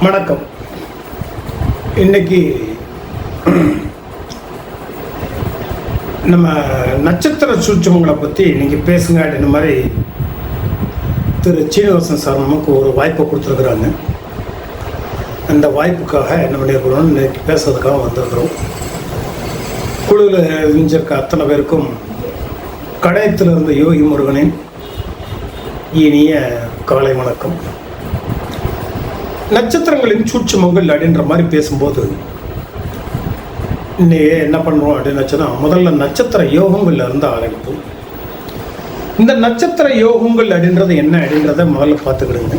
வணக்கம். இன்னைக்கு நம்ம நட்சத்திர சூட்சமங்களை பற்றி நீங்கள் பேசுங்க அப்படின்ற மாதிரி திரு சீனிவாசன் சார் நமக்கு ஒரு வாய்ப்பை கொடுத்துருக்குறாங்க. அந்த வாய்ப்புக்காக நம்ம நேர்கொள்ளணும் இன்னைக்கு பேசுறதுக்காக வந்திருக்கிறோம். குழுவில் இருந்திருக்க அத்தனை பேருக்கும் கடையத்தில் இருந்த யோகி முருகனின் இனிய காலை வணக்கம். நட்சத்திரங்களின் சூட்சமங்கள் அப்படின்ற மாதிரி பேசும்போது இன்னைக்கு என்ன பண்ணுறோம் அப்படின்னு முதல்ல நட்சத்திர யோகங்கள்ல இருந்து ஆரம்பிப்போம். இந்த நட்சத்திர யோகங்கள் அப்படின்றது என்ன அப்படின்றத முதல்ல பார்த்துக்கிடுங்க.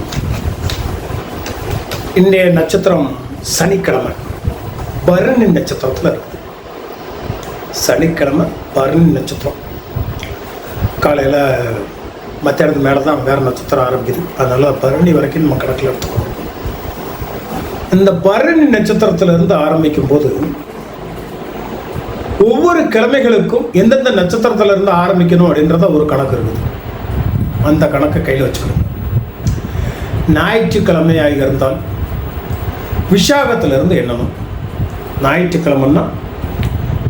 இன்றைய நட்சத்திரம் சனிக்கிழமை பரணி நட்சத்திரத்தில் இருக்குது. சனிக்கிழமை பரணி நட்சத்திரம் காலையில் மத்தியானத்துக்கு மேலே தான் வேறு நட்சத்திரம் ஆரம்பிக்குது. அதனால் பரணி வரைக்கும் நம்ம கணக்கில் எடுத்துக்கணும். இந்த பரணி நட்சத்திரத்திலிருந்து ஆரம்பிக்கும் போது ஒவ்வொரு கிழமைகளுக்கும் எந்தெந்த நட்சத்திரத்திலிருந்து ஆரம்பிக்கணும் அப்படின்றத ஒரு கணக்கு இருக்குது. அந்த கணக்கை கையில் வச்சுக்கணும். ஞாயிற்றுக்கிழமையாக இருந்தால் விஷாகத்திலிருந்து எண்ணணும். ஞாயிற்றுக்கிழமைன்னா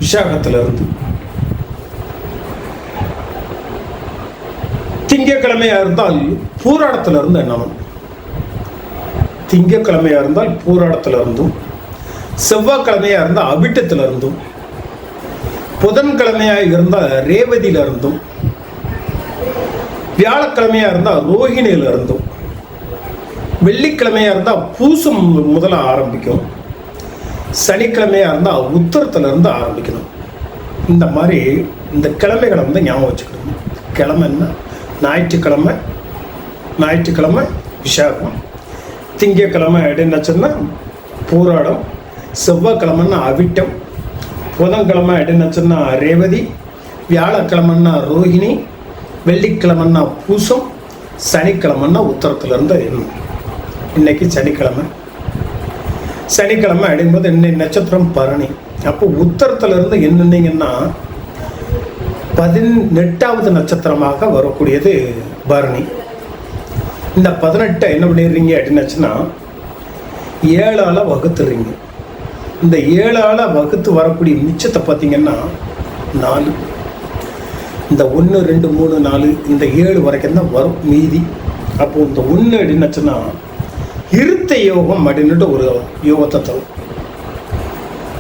விஷாகத்திலிருந்து. திங்கக்கிழமையாக இருந்தால் பூராடத்திலிருந்து எண்ணணும். திங்கக்கிழமையாக இருந்தால் பூராடத்திலிருந்தும், செவ்வாய்க்கிழமையாக இருந்தால் அபிட்டத்திலிருந்தும், புதன்கிழமையாக இருந்தால் ரேவதியிலிருந்தும், வியாழக்கிழமையாக இருந்தால் ரோஹிணியிலிருந்தும், வெள்ளிக்கிழமையாக இருந்தால் பூசம் முதல்ல ஆரம்பிக்கும், சனிக்கிழமையாக இருந்தால் உத்தரத்திலிருந்து ஆரம்பிக்கணும். இந்த மாதிரி இந்த கிழமைகளை வந்து ஞாபகம் வச்சுக்கணும். கிழமைன்னா ஞாயிற்றுக்கிழமை விஷாகம், திங்கக்கிழமை அப்படின்னாச்சுன்னா பூராடம், செவ்வாய்க்கிழமைன்னா அவிட்டம், புதன்கிழமை அப்படின்னாச்சுன்னா ரேவதி, வியாழக்கிழமைன்னா ரோஹிணி, வெள்ளிக்கிழமைன்னா பூசம், சனிக்கிழமைன்னா உத்தரத்திலிருந்து எண்ணணும். இன்னைக்கு சனிக்கிழமை அப்படிங்கும்போது இன்னைக்கு நட்சத்திரம் பரணி. அப்போ உத்தரத்திலிருந்து என்னன்னீங்கன்னா 18வது நட்சத்திரமாக வரக்கூடியது பரணி. இந்த 18 என்ன பண்ணிடுறீங்க அப்படின்னாச்சுன்னா 7ஆல் வகுத்துறீங்க. இந்த 7ஆல் வகுத்து வரக்கூடிய மிச்சத்தை பார்த்தீங்கன்னா 4. இந்த 1 2 3 4 இந்த 7 வரைக்கும் தான் வரும் மீதி. அப்போது இந்த 1 அப்படின்னாச்சுன்னா இருத்த யோகம் அப்படின்னுட்டு ஒரு யோகத்தை தரும்.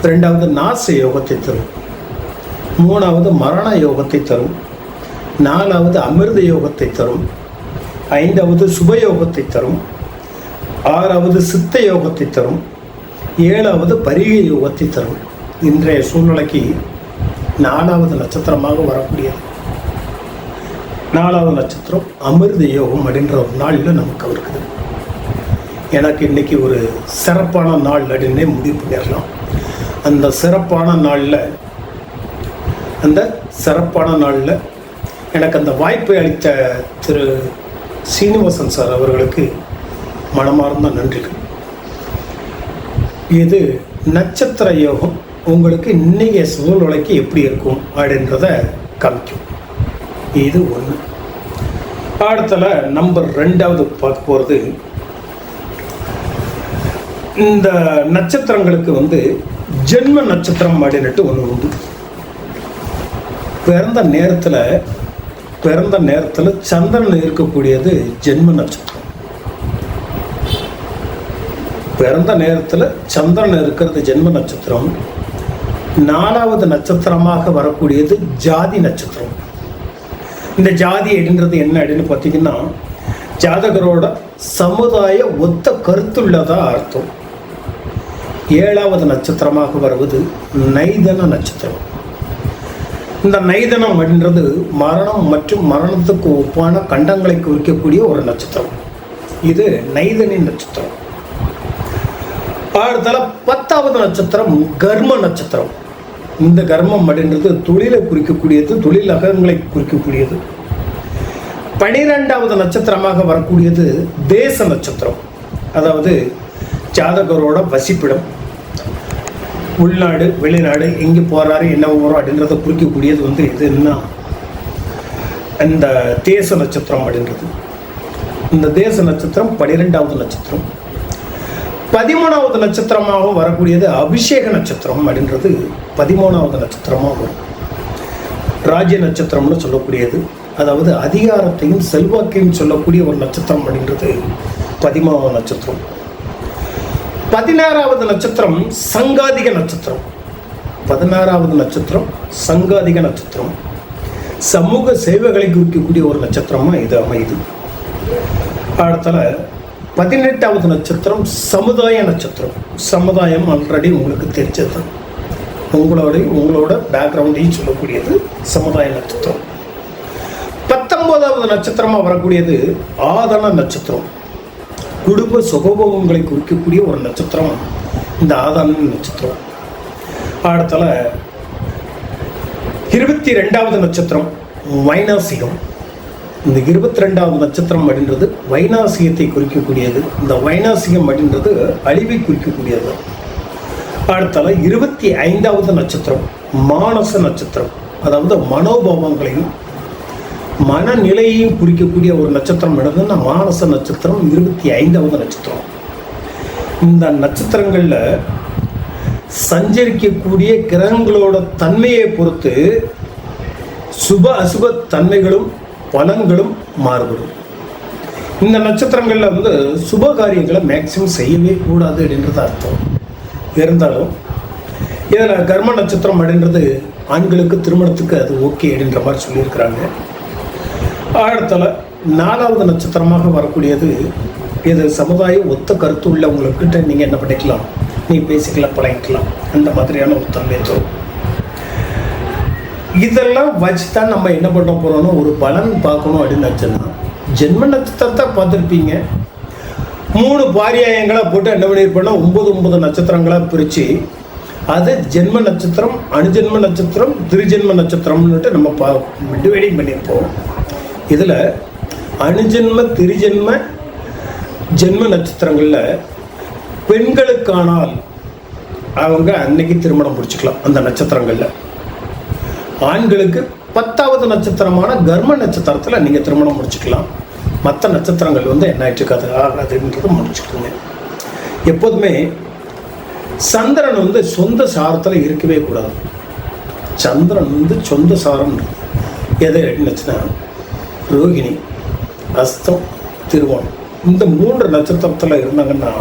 2வது நாச யோகத்தை தரும். 3வது மரண யோகத்தை தரும். 4வது அமிர்த யோகத்தை தரும். 5வது சுபயோகத்தை தரும். 6வது சித்த யோகத்தை தரும். 7வது பரிகை யோகத்தை தரும். இன்றைய சூழ்நிலைக்கு 4வது நட்சத்திரமாக வரக்கூடியது. 4வது நட்சத்திரம் அமிர்த யோகம் அப்படின்ற ஒரு நாளில் நமக்கு இருக்குது. எனக்கு இன்னைக்கு ஒரு சிறப்பான நாள் அப்படின்னே முடிவு பண்ணிடலாம். அந்த சிறப்பான நாளில் எனக்கு அந்த வாய்ப்பை அளித்த திரு சீனிவாசன் சார் அவர்களுக்கு மனமார்ந்த நன்றிகள். இது நட்சத்திர யோகம் உங்களுக்கு இன்னைய சூழ்நிலைக்கு எப்படி இருக்கும் அப்படின்றத காமிக்கும். இது ஒன்று. அடுத்தல நம்பர் 2வது பார்க்க போகிறது, இந்த நட்சத்திரங்களுக்கு வந்து ஜென்ம நட்சத்திரம் அப்படின்ட்டு ஒன்று உண்டு. பிறந்த நேரத்தில் சந்திரன் இருக்கக்கூடியது ஜென்ம நட்சத்திரம். பிறந்த நேரத்தில் சந்திரன் இருக்கிறது ஜென்ம நட்சத்திரம். 4வது நட்சத்திரமாக வரக்கூடியது ஜாதி நட்சத்திரம். இந்த ஜாதி அப்படின்றது என்ன அப்படின்னு பார்த்தீங்கன்னா ஜாதகரோட சமுதாய ஒத்த கருத்துள்ளதா அர்த்தம். 7வது நட்சத்திரமாக வருவது நைதன நட்சத்திரம். இந்த நைதனம் அப்படின்றது மரணம் மற்றும் மரணத்துக்கு ஒப்பான கண்டங்களை குறிக்கக்கூடிய ஒரு நட்சத்திரம். இது நைதனின் நட்சத்திரம். அடுத்தால 10வது நட்சத்திரம் கர்ம நட்சத்திரம். இந்த கர்மம் அப்படின்றது தொழிலை குறிக்கக்கூடியது, தொழில் அகங்களை குறிக்கக்கூடியது. 12வது நட்சத்திரமாக வரக்கூடியது தேச நட்சத்திரம். அதாவது ஜாதகரோட வசிப்பிடம், உள்நாடு வெளிநாடு எங்கே போகிறாரு என்ன வரும் அப்படின்றத குறிக்கக்கூடியது வந்து எதுன்னா இந்த தேச நட்சத்திரம் அப்படின்றது. இந்த தேச நட்சத்திரம் 12வது நட்சத்திரம். 13வது நட்சத்திரமாக வரக்கூடியது அபிஷேக நட்சத்திரம் அப்படின்றது 13வது நட்சத்திரமாக வரும். ராஜ்ய நட்சத்திரம்னு சொல்லக்கூடியது, அதாவது அதிகாரத்தையும் செல்வாக்கையும் சொல்லக்கூடிய ஒரு நட்சத்திரம் அப்படின்றது 13வது நட்சத்திரம். 16வது நட்சத்திரம் சங்காதிக நட்சத்திரம். 16வது நட்சத்திரம் சங்காதிக நட்சத்திரம், சமூக சேவைகளை குறிக்கக்கூடிய ஒரு நட்சத்திரமா இது அமையுது. அடுத்தல 18வது நட்சத்திரம் சமுதாய நட்சத்திரம். சமுதாயம் ஆல்ரெடி உங்களுக்கு தெரிஞ்சது, உங்களோட பேக்ரவுண்டையும் சொல்லக்கூடியது சமுதாய நட்சத்திரம். 19வது நட்சத்திரமா வரக்கூடியது ஆதன நட்சத்திரம். குடும்ப சுகபோகங்களை குறிக்கக்கூடிய ஒரு நட்சத்திரம் இந்த ஆதான நட்சத்திரம். அடுத்தல 22வது நட்சத்திரம் வைனாசிகம். இந்த 22வது நட்சத்திரம் அப்படின்றது வைனாசிகத்தை குறிக்கக்கூடியது. இந்த வைனாசிகம் அப்படின்றது அழிவை குறிக்கக்கூடியது. அடுத்தல 25வது நட்சத்திரம் மானச நட்சத்திரம், அதாவது மனோபாவங்களையும் மனநிலையையும் குறிக்கக்கூடிய ஒரு நட்சத்திரம் நடந்ததுன்னா மானச நட்சத்திரம் 25வது நட்சத்திரம். இந்த நட்சத்திரங்களில் சஞ்சரிக்கக்கூடிய கிரகங்களோட தன்மையை பொறுத்து சுப அசுப தன்மைகளும் பலன்களும் மாறுபடும். இந்த நட்சத்திரங்களில் வந்து சுப காரியங்களை மேக்சிமம் செய்யவே கூடாது அப்படின்றது அர்த்தம். இருந்தாலும் இதில் கர்ம நட்சத்திரம் அப்படின்றது ஆண்களுக்கு திருமணத்துக்கு அது ஓகே அப்படின்ற மாதிரி சொல்லியிருக்கிறாங்க. அடுத்தல 4வது நட்சத்திரமாக வரக்கூடியது இது சமுதாய ஒத்த கருத்து உள்ளவங்கக்கிட்ட நீங்கள் என்ன பண்ணிக்கலாம், நீ பேசிக்கலாம், பழகிக்கலாம், அந்த மாதிரியான ஒரு தன்மை தரும். இதெல்லாம் வச்சு தான் நம்ம என்ன பண்ண போகிறோம்னா ஒரு பலன் பார்க்கணும் அப்படின்னு வச்சுன்னா ஜென்ம நட்சத்திரத்தை பார்த்துருப்பீங்க. 3 பாரியாயங்களாக போட்டு என்ன பண்ணியிருப்போம்னா 9 நட்சத்திரங்களாக பிரித்து அது ஜென்ம நட்சத்திரம், அணுஜென்ம நட்சத்திரம், திருஜென்ம நட்சத்திரம்னுட்டு நம்ம டிவைடிங் பண்ணியிருப்போம். இதில் அணுஜென்ம திருஜென்ம ஜென்ம நட்சத்திரங்களில் பெண்களுக்கானால் அவங்க அன்னைக்கு திருமணம் முடிச்சுக்கலாம். அந்த நட்சத்திரங்களில் ஆண்களுக்கு 10வது நட்சத்திரமான கர்ம நட்சத்திரத்தில் நீங்கள் திருமணம் முடிச்சுக்கலாம். மற்ற நட்சத்திரங்கள் வந்து என்ன ஆயிட்டுருக்காது ஆகாதுன்றது முடிச்சுக்கோங்க. எப்போதுமே சந்திரன் வந்து சொந்த சாரத்தில் இருக்கவே கூடாது. சந்திரன் வந்து சொந்த சாரம் எதை எடுத்துச்சுன்னா ரோகிணி, அஸ்தம், திருவோணம் இந்த 3 நட்சத்திரத்தில் இருந்தாங்கன்னா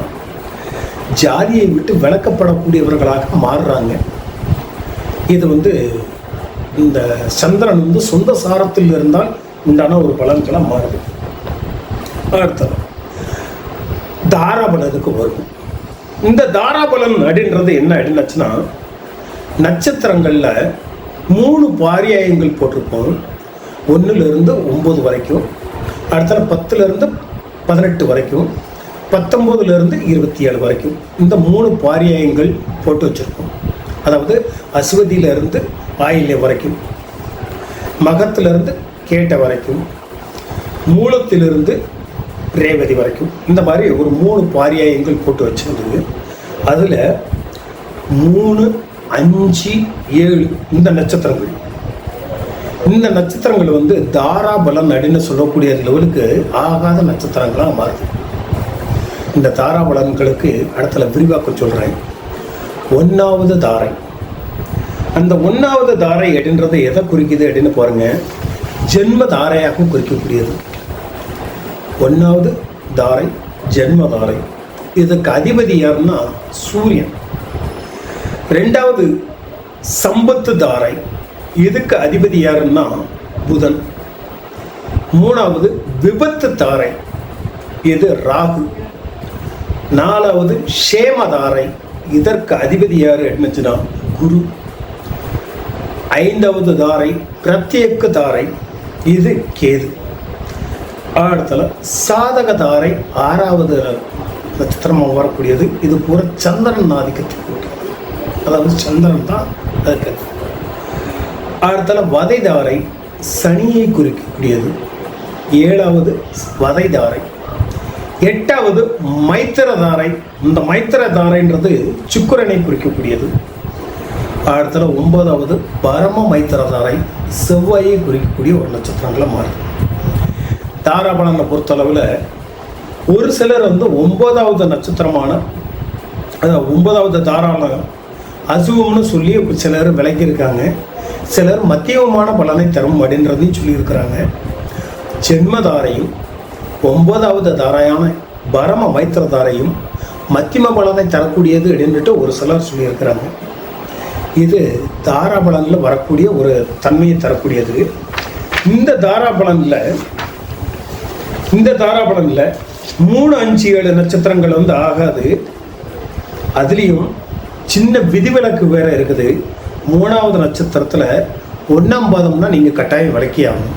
ஜாதியை விட்டு விளக்கப்படக்கூடியவர்களாக மாறுறாங்க. இது வந்து இந்த சந்திரன் வந்து சொந்த சாரத்தில் இருந்தால் உண்டான ஒரு பலன்களாக மாறுது. அடுத்தது தாராபலனுக்கு வரும். இந்த தாராபலன் அப்படின்றது என்ன அப்படின்னாச்சுன்னா நட்சத்திரங்களில் 3 பாரியாயங்கள் போட்டிருப்போம். 1லிருந்து 9 வரைக்கும், அடுத்த 10லிருந்து 18 வரைக்கும், 19லிருந்து 27 வரைக்கும் இந்த 3 பாரியாயங்கள் போட்டு வச்சுருக்கோம். அதாவது அஸ்வதியிலிருந்து ஆயில்யம் வரைக்கும், மகத்திலிருந்து கேட்ட வரைக்கும், மூலத்திலிருந்து ரேவதி வரைக்கும் இந்த மாதிரி ஒரு 3 பாரியாயங்கள் போட்டு வச்சிருந்தது. அதில் 3, 5, 7 இந்த நட்சத்திரங்கள் வந்து தாராபலன் அப்படின்னு சொல்லக்கூடிய லெவலுக்கு ஆகாத நட்சத்திரங்களாக மாறுது. இந்த தாராபலன்களுக்கு இடத்துல விரிவாக்கம் சொல்கிறேன். 1வது தாரை. அந்த 1வது தாரை அப்படின்றது எதை குறிக்குது அப்படின்னு பாருங்க, ஜென்ம தாரையாக குறிக்கக்கூடியது. 1வது தாரை ஜென்ம தாரை. இதுக்கு அதிபதி யாருன்னா சூரியன். 2வது சம்பத்து தாரை. இதுக்கு அதிபதி யாருன்னா புதன். 3வது விபத்து தாரை. இது ராகு. 4வது ஷேம தாரை. இதற்கு அதிபதி யாரு அப்படின்னுச்சுன்னா குரு. 5வது தாரை பிரத்யேக தாரை. இது கேது. அடுத்தல சாதக தாரை 6வது நட்சத்திரமாக வரக்கூடியது. இது பூரா சந்திரன் ஆதிக்கத்துக்கு, அதாவது சந்திரன் தான் அதுக்கு. அடுத்தல வதை தாரை சனியை குறிக்கக்கூடியது. 7வது வதை தாரை. 8வது மைத்திர தாரை. இந்த மைத்திர தாரைன்றது சுக்கிரனை குறிக்கக்கூடியது. அடுத்தல 9வது பரம மைத்திர தாரை செவ்வாயை குறிக்கக்கூடிய ஒரு நட்சத்திரங்களை மாறுது. தாராபலனை பொறுத்தளவில் ஒரு சிலர் வந்து 9வது நட்சத்திரமான அதான் 9வது தாராளம் அசுவம்னு சொல்லி சிலர் விளக்கியிருக்காங்க, சிலர் மத்தியமமான பலனை தரும் அப்படின்றதையும் சொல்லியிருக்கிறாங்க. ஜென்மதாரையும் 9வது தாரையான பரம மைத்திர தாரையும் மத்தியம பலனை தரக்கூடியது அப்படின்ட்டு ஒரு சிலர் சொல்லியிருக்கிறாங்க. இது தாராபலனில் வரக்கூடிய ஒரு தன்மையை தரக்கூடியது. இந்த தாராபலனில் 3, 5, 7 நட்சத்திரங்கள் வந்து ஆகாது. அதுலேயும் சின்ன விதிவிலக்கு வேற இருக்குது. 3வது நட்சத்திரத்தில் 1ஆம் பாதம்னா நீங்கள் கட்டாயம் விளக்கி ஆகணும்.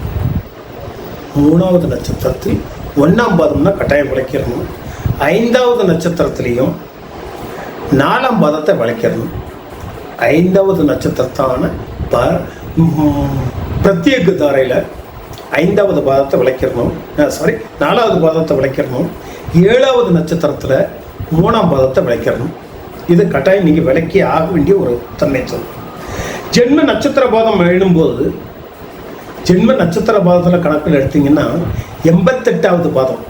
3வது நட்சத்திரத்தில் 1ஆம் பாதம்னா கட்டாயம் விளக்கிடணும். 5வது நட்சத்திரத்திலையும் 4ஆம் பாதத்தை விளக்கிடணும். 5வது நட்சத்திரத்தான பிரத்யேக தாரையில் 5வது பாதத்தை விளக்கிடணும். 4வது பாதத்தை விளக்கிடணும். 7வது நட்சத்திரத்தில் 3ஆம் பாதத்தை விளக்கிடணும். இது கட்டாயம் நீங்கள் விளக்கி ஆக வேண்டிய ஒரு தன்மை சொல்லும். ஜென்ம நட்சத்திர பாதம் எழுதும்போது ஜென்ம நட்சத்திர பாதத்தில் கணக்கில் எடுத்தீங்கன்னா 88வது பாதம்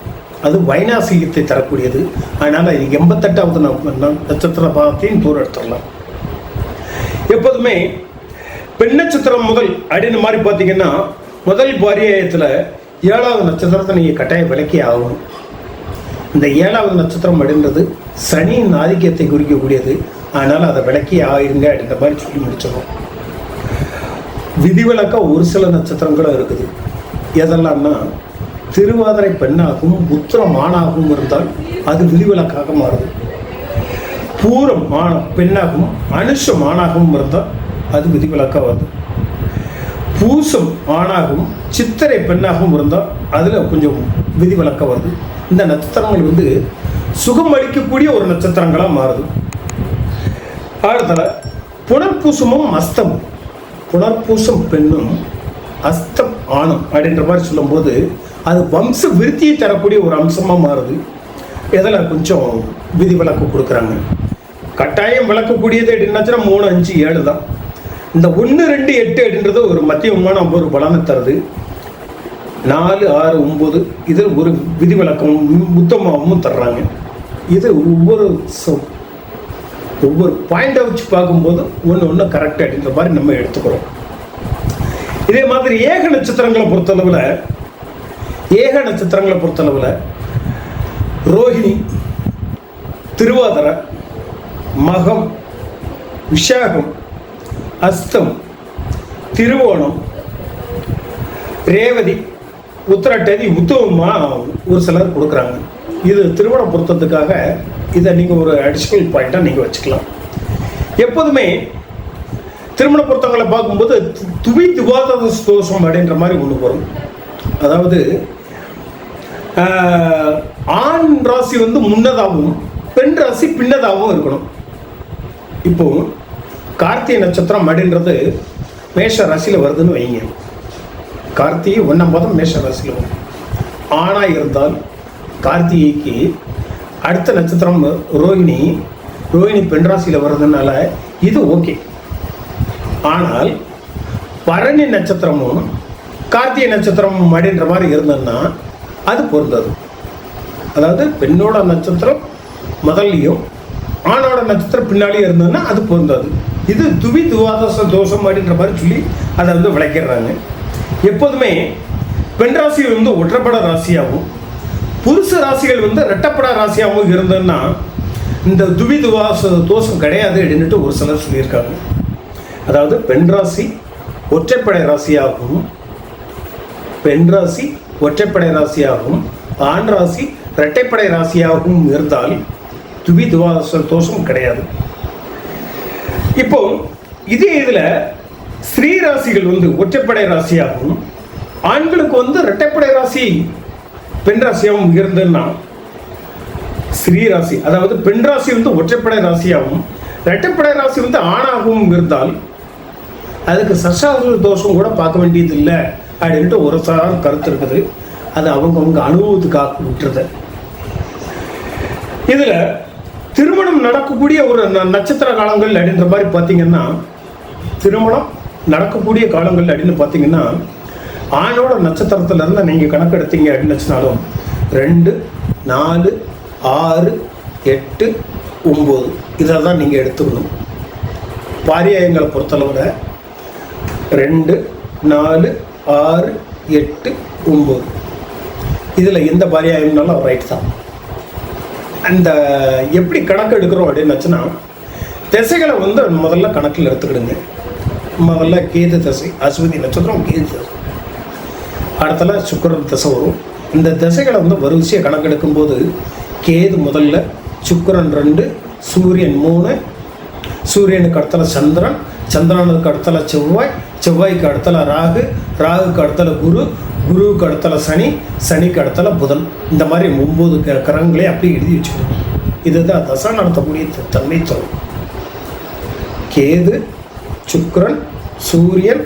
அது வைநாசிகத்தை தரக்கூடியது. அதனால் இது 88வது நட்சத்திர பாதத்தையும் தூரம் எடுத்துடலாம். எப்போதுமே பெண் நட்சத்திரம் முதல் அப்படின்னு மாதிரி பார்த்தீங்கன்னா முதல் பரியாயத்தில் 7வது நட்சத்திரத்தை நீங்கள் கட்டாயம் விளக்கி ஆகும். இந்த 7வது நட்சத்திரம் அப்படின்றது சனியின் ஆதிக்கத்தை குறிக்கக்கூடியது. அதனால் அதை விளக்கி ஆயிருங்க அப்படின்ற மாதிரி சொல்லி முடிச்சிடும். விதிவிலக்க ஒரு சில நட்சத்திரங்களும் இருக்குது. எதெல்லாம்னா திருவாதிரை பெண்ணாகவும் உத்திரம் ஆணாகவும் இருந்தால் அது விதிவிலக்காக மாறுது. பூரம் பெண்ணாகவும் அனுஷம் ஆணாகவும் இருந்தால் அது விதிவிலக்காக வருது. பூசம் ஆணாகவும் சித்திரை பெண்ணாகவும் இருந்தால் அதில் கொஞ்சம் விதிவிலக்க வருது. இந்த நட்சத்திரங்கள் வந்து சுகம் அளிக்கக்கூடிய ஒரு நட்சத்திரங்களாக மாறுது. அடுத்தல புனர்பூசமும் அஸ்தமும், புனர்பூசம் பெண்ணும் அஸ்தம் ஆணும் அப்படின்ற மாதிரி சொல்லும்போது அது வம்ச விருத்தியை தரக்கூடிய ஒரு அம்சமாக மாறுது. இதில் கொஞ்சம் விதிவிலக்கு கொடுக்குறாங்க. கட்டாயம் விளக்கக்கூடியது அப்படின்னாச்சுன்னா 3, 5, 7 தான். இந்த 1, 2, 8 அப்படின்றது ஒரு மத்தியமான ஒரு பலனை தருது. 4, 6, 9 இதில் ஒரு விதிவிலக்கமும் உத்தமமும் தர்றாங்க. இது ஒவ்வொரு பாயிண்டை வச்சு பார்க்கும்போது ஒன்று கரெக்ட் அப்படின்ற மாதிரி நம்ம எடுத்துக்கிறோம். இதே மாதிரி ஏக நட்சத்திரங்களை பொறுத்தளவில் ரோஹிணி, திருவாதிரை, மகம், விஷாகம், அஸ்தம், திருவோணம், ரேவதி, உத்திரட்டாதி உத்தமமாக ஒரு சிலர் கொடுக்குறாங்க. இது திருவோண பொருத்தத்துக்காக இதை நீங்கள் ஒரு அடிஷ்னல் பாயிண்டாக நீங்கள் வச்சுக்கலாம். எப்போதுமே திருமண பொருத்தங்களை பார்க்கும்போது துவாத தோஷம் அப்படின்ற மாதிரி ஒன்று வரும். அதாவது ஆண் ராசி வந்து முன்னதாகவும் பெண் ராசி பின்னதாகவும் இருக்கணும். இப்போ கார்த்திகை நட்சத்திரம் அப்படின்றது மேஷ ராசியில் வருதுன்னு வைங்க. கார்த்திகை 1ஆம் பாதம் மேஷ ராசியில் வரும். ஆணாக இருந்தால் கார்த்திகைக்கு அடுத்த நட்சத்திரம் ரோஹிணி பெண் ராசியில் வர்றதுனால இது ஓகே. ஆனால் பரணி நட்சத்திரமும் கார்த்திகை நட்சத்திரமும் அப்படின்ற மாதிரி இருந்ததுன்னா அது பொருந்தது. அதாவது பெண்ணோட நட்சத்திரம் முதல்லையும் ஆணோட நட்சத்திரம் பின்னாலேயும் இருந்ததுன்னா அது பொருந்தது. இது துவாதச தோஷம் அப்படின்ற மாதிரி சொல்லி அதை வந்து விளக்கிடுறாங்க. எப்போதுமே பெண் ராசி வந்து ஒற்றைப்பட ராசியாகவும் புருஷ ராசிகள் வந்து இரட்டைப்பட ராசியாகவும் இருந்ததுன்னா இந்த துவாதச தோஷம் கிடையாது அப்படின்ட்டு ஒரு சிலர் சொல்லியிருக்காங்க. அதாவது பெண் ராசி ஒற்றைப்படை ராசியாகவும் ஆண் ராசி இரட்டைப்படை ராசியாகவும் இருந்தால் துவாதச தோஷம் கிடையாது. இப்போ இதே இதில் ஸ்ரீ ராசிகள் வந்து ஒற்றைப்படை ராசியாகவும் ஆண்களுக்கு வந்து இரட்டைப்படை ராசி பெண் ராசியாகவும் இருந்ததுன்னா ஸ்ரீ ராசி அதாவது பெண் ராசி வந்து ஒற்றைப்படை ராசியாகவும் இரட்டைப்படை ராசி வந்து ஆணாகவும் இருந்தால் அதுக்கு சஷ்டாசுர தோஷம் கூட பார்க்க வேண்டியது இல்லை அப்படின்ட்டு ஒரு சார் கருத்து இருக்குது. அது அவங்க அனுபவத்துக்காக விட்டுறது. இதில் திருமணம் நடக்கக்கூடிய ஒரு நட்சத்திர காலங்கள் அப்படின்ற மாதிரி பார்த்தீங்கன்னா திருமணம் நடக்கக்கூடிய காலங்கள் அப்படின்னு பார்த்தீங்கன்னா ஆணோட நட்சத்திரத்துல இருந்து நீங்கள் கணக்கெடுத்தீங்க அப்படின்னு வச்சுனாலும் 2, 4, 6, 8, 9 இதை தான் நீங்கள் எடுத்துக்கணும். பாரியாயங்களை பொறுத்தளவில் 2, 4, 6, 8, 9 இதில் எந்த பாரியாயம்னாலும் ரைட் தான். அந்த எப்படி கணக்கு எடுக்கிறோம் அப்படின்னுச்சுன்னா, திசைகளை வந்து முதல்ல கணக்கில் எடுத்துக்கிடுங்க. முதல்ல கேது திசை, அஸ்வதி நட்சத்திரம் கேது திசை, அடுத்தல சுக்கிரன் திசை வரும். இந்த திசைகளை வந்து வரிசையாக கணக்கெடுக்கும்போது கேது முதல்ல, சுக்கிரன் 2, சூரியன் 3, சூரியனுக்கு அடுத்தல சந்திரன், சந்திரனுக்கு அடுத்தல செவ்வாய், செவ்வாய்க்கு அடுத்தல ராகு, ராகுக்கு அடுத்தல குரு, குருவுக்கு அடுத்தல சனி, சனிக்கு அடுத்தல புதன். இந்த மாதிரி 9 கிரகங்களே அப்படியே எழுதி வச்சுக்கணும். இதுதான் தசை நடத்தக்கூடிய தன்மை தரும். கேது, சுக்கிரன், சூரியன்,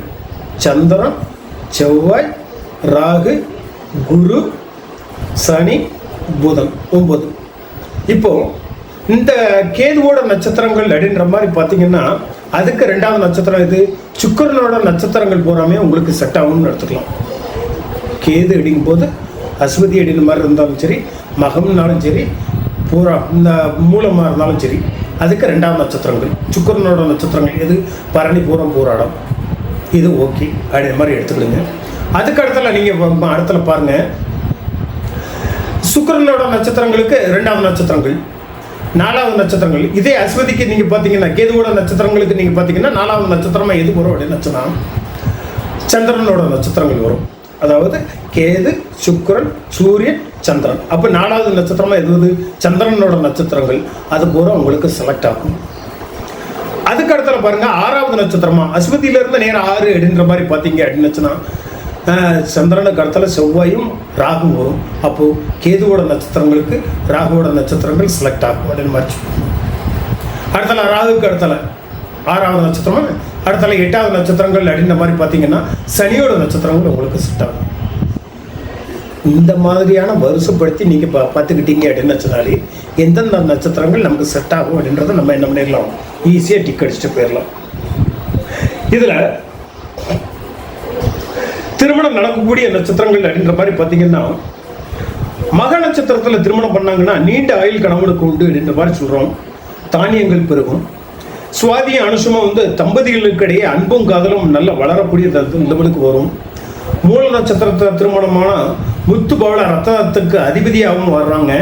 சந்திரன், செவ்வாய், ராகு, குரு, சனி, புதன் 9. இப்போ இந்த கேதுவோட நட்சத்திரங்கள் அப்படின்ற மாதிரி பார்த்தீங்கன்னா, அதுக்கு 2வது நட்சத்திரம் இது. சுக்கிரனோட நட்சத்திரங்கள் பூராமே உங்களுக்கு செட் ஆகும்னு எடுத்துக்கலாம். கேது அடிக்கும் போது அஸ்வதி அடின மாதிரி இருந்தாலும் சரி, மகம்னாலும் சரி, பூரா இந்த மூலமாக இருந்தாலும் சரி, அதுக்கு 2வது நட்சத்திரங்கள். சுக்கிரனோட நட்சத்திரங்கள் எது? பரணி, பூரம், பூராடம். இது ஓகே அப்படின்ற மாதிரி எடுத்துக்கிடுங்க. அதுக்கு அடுத்தல நீங்கள் அடுத்தல பாருங்கள், சுக்கிரனோட நட்சத்திரங்களுக்கு 2வது நட்சத்திரங்கள், 4வது நட்சத்திரங்கள். இதே அஸ்வதிக்கு நீங்கள் பார்த்தீங்கன்னா, கேதுவோட நட்சத்திரங்களுக்கு நீங்கள் பார்த்தீங்கன்னா 4வது நட்சத்திரமாக எது வரும் அப்படின்னு வச்சுன்னா சந்திரனோட நட்சத்திரங்கள் வரும். அதாவது கேது, சுக்கிரன், சூரியன், சந்திரன். அப்போ 4வது நட்சத்திரமாக எது? சந்திரனோட நட்சத்திரங்கள். அது பூரா உங்களுக்கு செலக்ட் ஆகும். அதுக்கு அடுத்தல பாருங்க, 6வது நட்சத்திரமா அஸ்வதியிலிருந்து நேரம் 6 அப்படின்ற மாதிரி பார்த்தீங்க அப்படின்னு வச்சுன்னா சந்திரனுக்கு அடுத்தல செவ்வாயும் ராகு வரும். அப்போது கேதுவோட நட்சத்திரங்களுக்கு ராகுவோட நட்சத்திரங்கள் செலக்ட் ஆகும் அப்படின்னு மாதிரி. அடுத்தல ராகுக்கு அடுத்தல 6வது நட்சத்திரமா, அடுத்தல 8வது நட்சத்திரங்கள் அப்படின்ற மாதிரி பார்த்தீங்கன்னா சனியோட நட்சத்திரங்கள் உங்களுக்கு செட் ஆகும். இந்த மாதிரியான வருஷப்படுத்தி நீங்கள் பார்த்துக்கிட்டீங்க அப்படின்னு வச்சனாலே எந்தெந்த நட்சத்திரங்கள் நமக்கு செட் ஆகும் அப்படின்றத நம்ம என்ன பண்ணிடலாம், ஈஸியாக டிக் அடிச்சுட்டு போயிடலாம். இதில் திருமணம் நடக்கக்கூடிய நட்சத்திரங்கள் அப்படின்ற மாதிரி பார்த்தீங்கன்னா, மக நட்சத்திரத்தில் திருமணம் பண்ணாங்கன்னா நீண்ட ஆயுள் கணவனுக்கு உண்டு அப்படின்ற மாதிரி சொல்கிறோம். தானியங்கள் பெருகும். சுவாதியும் அனுஷமும் வந்து தம்பதிகளுக்கு இடையே அன்பும் காதலும் நல்ல வளரக்கூடிய லெவலுக்கு வரும். மூல நட்சத்திரத்தில் திருமணமான முத்து பவள ரத்தத்துக்கு அதிபதியாகவும் வர்றாங்க.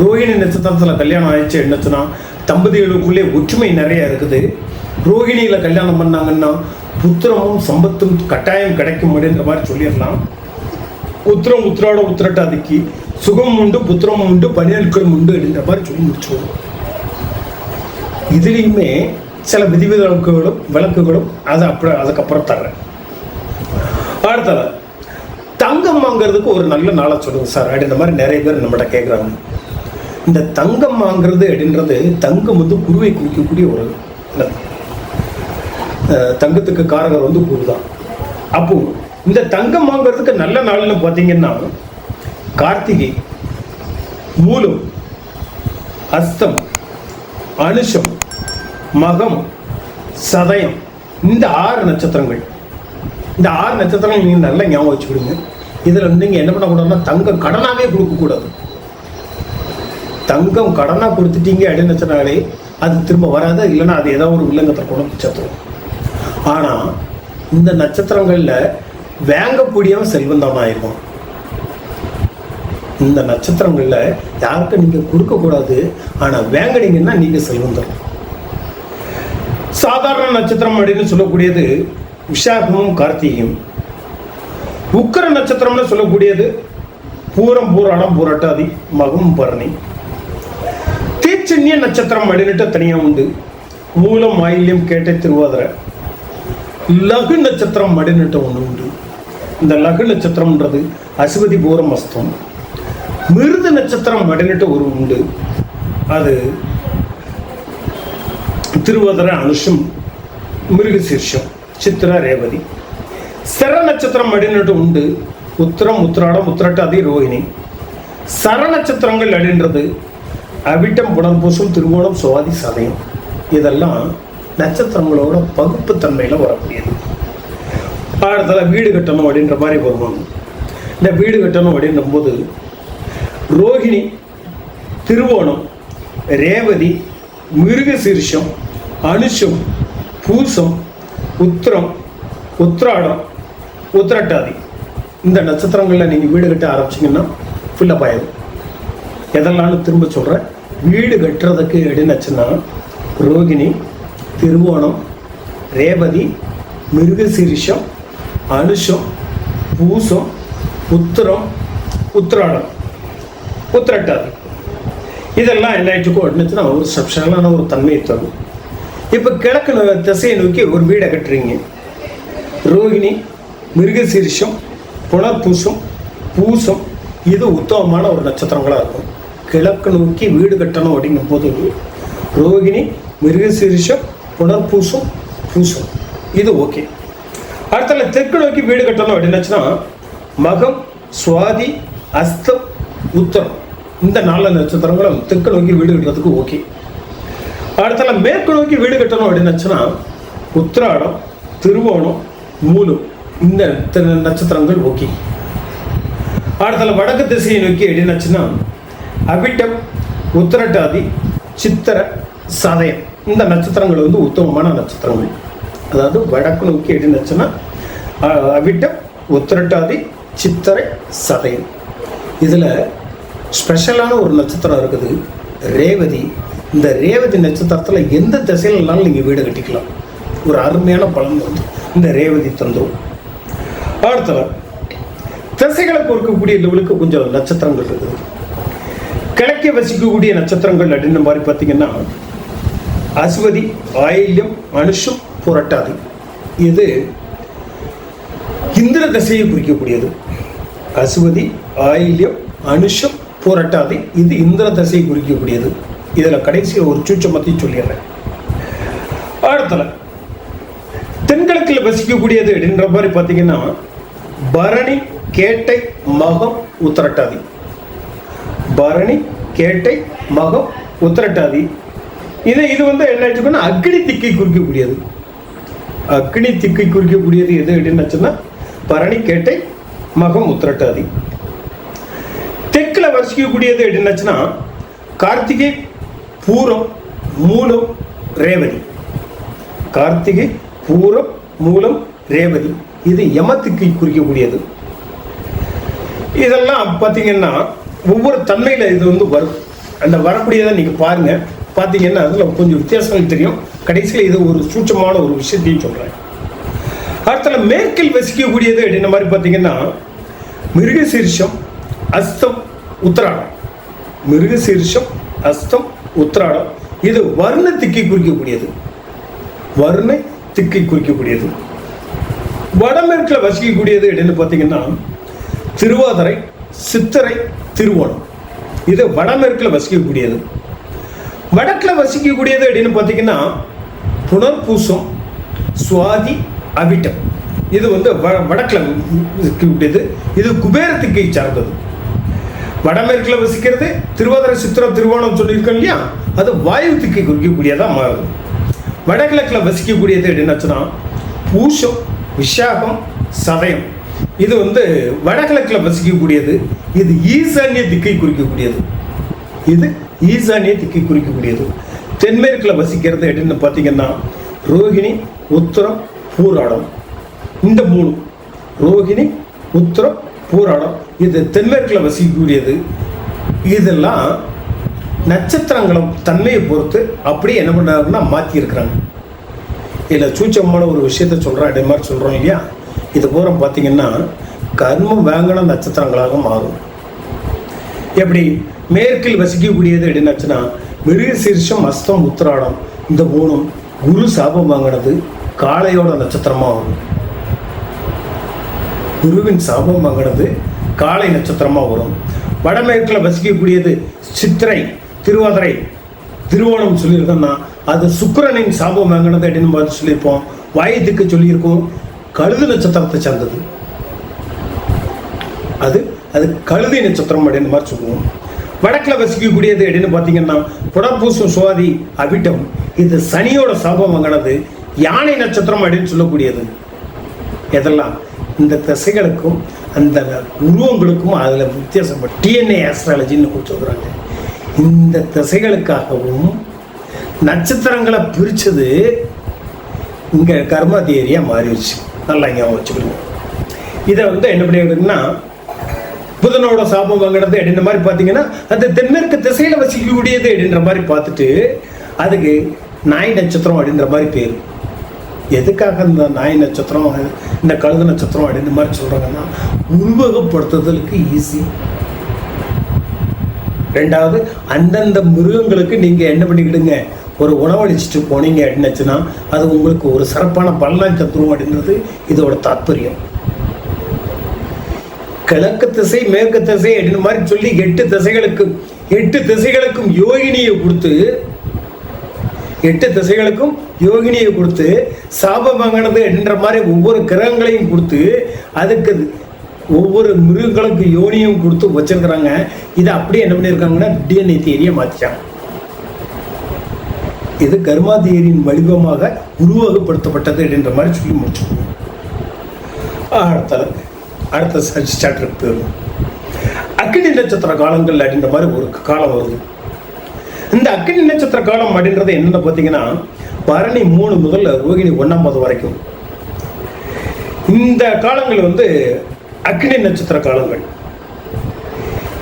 ரோஹிணி நட்சத்திரத்தில் கல்யாணம் ஆயிடுச்சு என்னச்சுன்னா தம்பதிகளுக்குள்ளே ஒற்றுமை நிறைய இருக்குது. ரோஹிணியில் கல்யாணம் பண்ணாங்கன்னா புத்திரமும் சம்பத்தும் கட்டாயம் கிடைக்கும் அப்படின்ற மாதிரி சொல்லிடலாம். உத்திரம் உத்திராட உத்திரட்டாதிக்கு சுகம் உண்டு, புத்திரமும் உண்டு, பணியாட்களும் உண்டு அப்படின்ற மாதிரி சொல்லி முடிச்சுவோம். இதுலேயுமே சில விதிவிலக்குகளும் அதை அதுக்கப்புறம் தர்றேன். அடுத்தது தங்கம் வாங்கிறதுக்கு ஒரு நல்ல நாளை சொல்லுங்க சார் அப்படின்ற மாதிரி நிறைய பேர் நம்மகிட்ட கேட்குறாங்க. இந்த தங்கம் வாங்கிறது அப்படின்றது, தங்கம் வந்து குருவை குறிக்கக்கூடிய ஒரு தங்கத்துக்கு காரகர் வந்து குரு தான். அப்போ இந்த தங்கம் வாங்கிறதுக்கு நல்ல நாள்னு பார்த்தீங்கன்னா கார்த்திகை, மூலம், அஸ்தம், அனுஷம், மகம், சதயம், இந்த 6 நட்சத்திரங்கள். இந்த 6 நட்சத்திரங்கள் நீங்கள் நல்லா ஞாபகம் வச்சுக்கிடுங்க. இதில் நீங்கள் என்ன பண்ணக்கூடாதுன்னா தங்கம் கடனாகவே கொடுக்கக்கூடாது. தங்கம் கடனாக கொடுத்துட்டீங்க அப்படின்னு வச்சனாலே அது திரும்ப வராது, இல்லைன்னா அது ஏதாவது ஒரு வில்லங்கத்தை கூட நட்சத்திரம். ஆனால் இந்த நட்சத்திரங்களில் வேங்கக்கூடியவன் செல்வந்தவனாக இருக்கும். இந்த நட்சத்திரங்களில் யாருக்கும் நீங்கள் கொடுக்கக்கூடாது, ஆனால் வேங்கினீங்கன்னா நீங்கள் செல்வந்தர். சாதாரண நட்சத்திரம் அப்படின்னு சொல்லக்கூடியது விஷாகமும் கார்த்திகையும். உக்கர நட்சத்திரம்னு சொல்லக்கூடியது பூரம், பூராடம், பூரட்டாதி, மகம், பரணி. தீட்சண்ய நட்சத்திரம் அப்படின்ட்டு தனியாக உண்டு. மூலம், ஆயில்யம், கேட்டை, திருவாதிரை. லகு நட்சத்திரம் அப்படின்ட்டு ஒன்று உண்டு. இந்த லகு நட்சத்திரம்ன்றது அஸ்வதி, பூரம், அஸ்தம். மிருது நட்சத்திரம் அப்படின்ட்டு ஒரு உண்டு. அது திருவாதிரை, அனுஷம், மிருகசீர்ஷம், சித்திரா, ரேவதி. சர நட்சத்திரம் அப்படின்ட்டு உண்டு. உத்திரம், உத்திராடம், உத்திரட்டாதி, ரோஹிணி. சர நட்சத்திரங்கள் அப்படின்றது அவிட்டம், புனர்பூசம், திருவோணம், சுவாதி, சதயம். இதெல்லாம் நட்சத்திரங்களோட பகுப்பு தன்மையில் வரக்கூடியது. அடுத்தல வீடு கட்டணும் அப்படின்ற மாதிரி வருவாங்க. இந்த வீடு கட்டணும் அப்படின்ற போது ரோஹிணி, திருவோணம், ரேவதி, மிருகசீரிஷம், அனுஷம், பூசம், உத்திரம், உத்திராடம், உத்திரட்டாதி இந்த நட்சத்திரங்களில் நீங்கள் வீடு கட்ட ஆரம்பிச்சிங்கன்னா ஃபுல்லாக ஆயிடும். எதெல்லாம் திரும்ப சொல்கிறேன். வீடு கட்டுறதுக்கு எடுனாச்சுன்னா ரோகிணி, திருவோணம், ரேவதி, மிருகசீரிஷம், அனுஷம், பூசம், உத்திரம், உத்திராடம், உத்திரட்டாதி இதெல்லாம் எல்லாத்துக்கும் ஒன்றுச்சுன்னா ஒரு ஸ்பெஷலான ஒரு தன்மையை தரும். இப்போ கிழக்கு திசையை நோக்கி ஒரு வீடை கட்டுறீங்க. ரோகிணி, மிருகசீரிஷம், புனர்பூசம், பூசம் இது உத்தமமான ஒரு நட்சத்திரங்களாக இருக்கும். கிழக்கு நோக்கி வீடு கட்டணும் அப்படிங்கும் போது ரோகிணி, மிருகசீரிஷம், புனர்பூசம், பூசம் இது ஓகே. அடுத்தல தெற்கு நோக்கி வீடு கட்டணும் அப்படின்னாச்சுன்னா மகம், சுவாதி, அஸ்தம், உத்தரம் இந்த 4 நட்சத்திரங்களும் தெற்கு நோக்கி வீடு கட்டுறதுக்கு ஓகே. அடுத்தல மேற்கு நோக்கி வீடு கட்டணும் அப்படின்னாச்சுன்னா உத்திராடம், திருவோணம், மூலம் இந்த நட்சத்திரங்கள் ஓகே. அடுத்தல வடக்கு திசையை நோக்கி அப்படின்னாச்சுன்னா அவிட்டம், உத்திரட்டாதி, சித்திர, சதயம் இந்த நட்சத்திரங்கள் வந்து உத்தமமான நட்சத்திரங்கள். அதாவது வடக்கு நோக்கி எப்படின்னாச்சுன்னா அவிட்டம், உத்திரட்டாதி, சித்திரை, சதயம். இதில் ஸ்பெஷலான ஒரு நட்சத்திரம் இருக்குது ரேவதி. இந்த ரேவதி நட்சத்திரத்தில் எந்த திசையிலனாலும் நீங்கள் வீடு கட்டிக்கலாம். ஒரு அருமையான பலன் வந்து இந்த ரேவதி தந்துடும். அடுத்தல திசைகளை பொறுக்கக்கூடிய லெவலுக்கு கொஞ்சம் நட்சத்திரங்கள் இருக்குது. கிழக்கே வசிக்கக்கூடிய நட்சத்திரங்கள் அப்படின்ற மாதிரி பார்த்தீங்கன்னா அஸ்வதி, ஆயில்யம், அனுஷம், புரட்டாதி இது இந்திர திசையை குறிக்கக்கூடியது. அஸ்வதி, ஆயில்யம், அனுஷம், புரட்டாதி இது இந்திர திசையை குறிக்கக்கூடியது. இதில் கடைசியில் ஒரு சூட்சமத்தை சொல்லிடுறேன். அடுத்தல தென்கிழக்கில் வசிக்கக்கூடியது அப்படின்ற மாதிரி பார்த்தீங்கன்னா பரணி, கேட்டை, மகம், உத்திரட்டாதி. பரணி, கேட்டை, மகம், உத்திரட்டாதி இது வந்து என்ன ஆச்சுன்னா அக்னி திக்கை குறிக்கக்கூடியது. அக்னி திக்கை குறிக்கக்கூடியது எது அப்படின்னாச்சுன்னா பரணி, கேட்டை, மகம், உத்திரட்டாதி. தெற்கில் வசிக்கக்கூடியது அப்படின்னாச்சுன்னா கார்த்திகை, பூரம், மூலம், ரேவதி. கார்த்திகை, பூரம், மூலம், ரேவதி இது யமத்திக்கை குறிக்கக்கூடியது. இதெல்லாம் பார்த்தீங்கன்னா ஒவ்வொரு தன்மையில் இது வந்து வரும். அந்த வரக்கூடியதை நீங்கள் பாருங்கள். பார்த்தீங்கன்னா அதில் கொஞ்சம் வித்தியாசங்கள் தெரியும். கடைசியில் இது ஒரு சூட்சமான ஒரு விஷயத்தையும் சொல்கிறேன். அடுத்தல மேற்கில் வசிக்கக்கூடியது அப்படின்ற மாதிரி பார்த்தீங்கன்னா மிருகசீரிஷம், அஸ்தம், உத்திராடம். மிருகசீரிஷம், அஸ்தம், உத்திராடம் இது வர்ண திக்கை குறிக்கக்கூடியது. வர்ண திக்கை குறிக்கக்கூடியது. வடமேற்கில் வசிக்கக்கூடியது அப்படின்னு பார்த்தீங்கன்னா திருவாதிரை, சித்திரை, திருவோணம் இது வடமேற்கில் வசிக்கக்கூடியது. வடக்கில் வசிக்கக்கூடியது அப்படின்னு பார்த்தீங்கன்னா புனர்பூசம், சுவாதி, அவிட்டம் இது வந்து வடக்கில் வசிக்கக்கூடியது. இது குபேரத்துக்கை சார்ந்தது. வடமேற்கில் வசிக்கிறது திருவாதிரை, சித்திரம், திருவோணம் சொல்லியிருக்கோம் இல்லையா, அது வாயு திக்கை குறிக்கக்கூடியதாக மாறுது. வடகிழக்கில் வசிக்கக்கூடியது அப்படின்னாச்சுன்னா பூஷம், விஷாகம், சதயம் இது வந்து வடகிழக்கில் வசிக்கக்கூடியது. இது ஈசான்ய திக்கை குறிக்கக்கூடியது. இது ஈசான்ய திக்கை குறிக்கக்கூடியது. தென்மேற்கில் வசிக்கிறது அப்படின்னு பார்த்தீங்கன்னா ரோகிணி, உத்திரம், பூராடம் இந்த 3 ரோகிணி, உத்திரம், பூராடம் இது தென்மேற்கில் வசிக்கக்கூடியது. இதெல்லாம் நட்சத்திரங்களும் தன்மையை பொறுத்து அப்படியே என்ன பண்ணுறாருன்னா மாற்றியிருக்கிறாங்க. இதில் சூட்சமான ஒரு விஷயத்த சொல்கிறேன். அதே மாதிரி சொல்கிறோம் இல்லையா, இது பூரா பார்த்தீங்கன்னா கர்மம் வாங்கின நட்சத்திரங்களாக மாறும். எப்படி மேற்கில் வசிக்கக்கூடியது அப்படின்னாச்சுன்னா மிருகசீரிஷம், அஸ்தம், உத்திராடம் இந்த 3 குரு சாபம் வாங்கினது காளையோட நட்சத்திரமாக வரும். குருவின் சாபம் வாங்கினது காளை நட்சத்திரமாக வரும். வடமேற்கில் வசிக்கக்கூடியது சித்திரை, திருவாதிரை, திருவோணம் சொல்லியிருக்கோம்னா அது சுக்கிரனின் சாபம் வாங்கினது அப்படின்னு பார்த்து சொல்லியிருப்போம். வாயத்துக்கு சொல்லியிருக்கோம் கழுது நட்சத்திரத்தை சார்ந்தது. அது அது கழுதை நட்சத்திரம் அப்படின்னு மாதிரி சொல்லுவோம். வடக்கில் வசிக்கக்கூடியது அப்படின்னு பார்த்தீங்கன்னா புனர்பூசம், சுவாதி, அவிட்டம் இது சனியோட சாபம் வாங்கினது யானை நட்சத்திரம் அப்படின்னு சொல்லக்கூடியது. இதெல்லாம் இந்த திசைகளுக்கும் அந்த உருவங்களுக்கும் அதில் வித்தியாசப்பட்டு டிஎன்ஏ ஆஸ்ட்ராலஜின்னு சொல்கிறாங்க. இந்த திசைகளுக்காகவும் நட்சத்திரங்களை பிரிச்சது இங்க கர்மாதி ஏரியா மாறிடுச்சு. நல்லா ஞாபகம் வச்சுக்கணும். இதை வந்து என்ன பண்ணிடுங்கன்னா புதனோட சாபம் வாங்கினது அப்படின்ற மாதிரி பார்த்தீங்கன்னா அந்த தென்மேற்கு திசையில வசிக்கக்கூடியது அப்படின்ற மாதிரி பார்த்துட்டு அதுக்கு நாய் நட்சத்திரம் அப்படின்ற மாதிரி பேர். எதுக்காக இந்த நாய் நட்சத்திரம் இந்த கழுகு நட்சத்திரம் அப்படின்ற மாதிரி சொல்றாங்கன்னா உருவகப்படுத்துதலுக்கு ஈஸி. ரெண்டாவது, அந்தந்த மிருகங்களுக்கு நீங்க என்ன பண்ணிக்கிடுங்க, ஒரு உணவளிச்சுட்டு போனீங்க அப்படின்னுச்சுன்னா அது உங்களுக்கு ஒரு சிறப்பான பலனாக தத்துவம் அப்படின்றது இதோட தாற்பயம். கிழக்கு திசை மேற்கு திசை அப்படின்ற மாதிரி சொல்லி 8 திசைகளுக்கும் யோகினியை கொடுத்து சாபம் வாங்கினது அப்படின்ற மாதிரி ஒவ்வொரு கிரகங்களையும் கொடுத்து அதுக்கு ஒவ்வொரு மிருகங்களுக்கு யோனியும் கொடுத்து வச்சிருக்கிறாங்க. இதை அப்படியே என்ன பண்ணியிருக்காங்கன்னா டிஎன்ஏ தியரியை மாற்றிச்சாங்க. இது கர்மா தியரியின் வடிவமாக உருவகப்படுத்தப்பட்டது அப்படின்ற மாதிரி சொல்லி முடிச்சுக்கணும். அடுத்த சாப்டருக்கு போயிடும். அக்னி நட்சத்திர காலங்கள் அப்படின்ற மாதிரி ஒரு காலம் வருது. இந்த அக்னி நட்சத்திர காலம் அப்படின்றது என்னென்ன பார்த்தீங்கன்னா பரணி 3 முதல் ரோகிணி 1 வரைக்கும். இந்த காலங்கள் வந்து அக்னி நட்சத்திர காலங்கள்.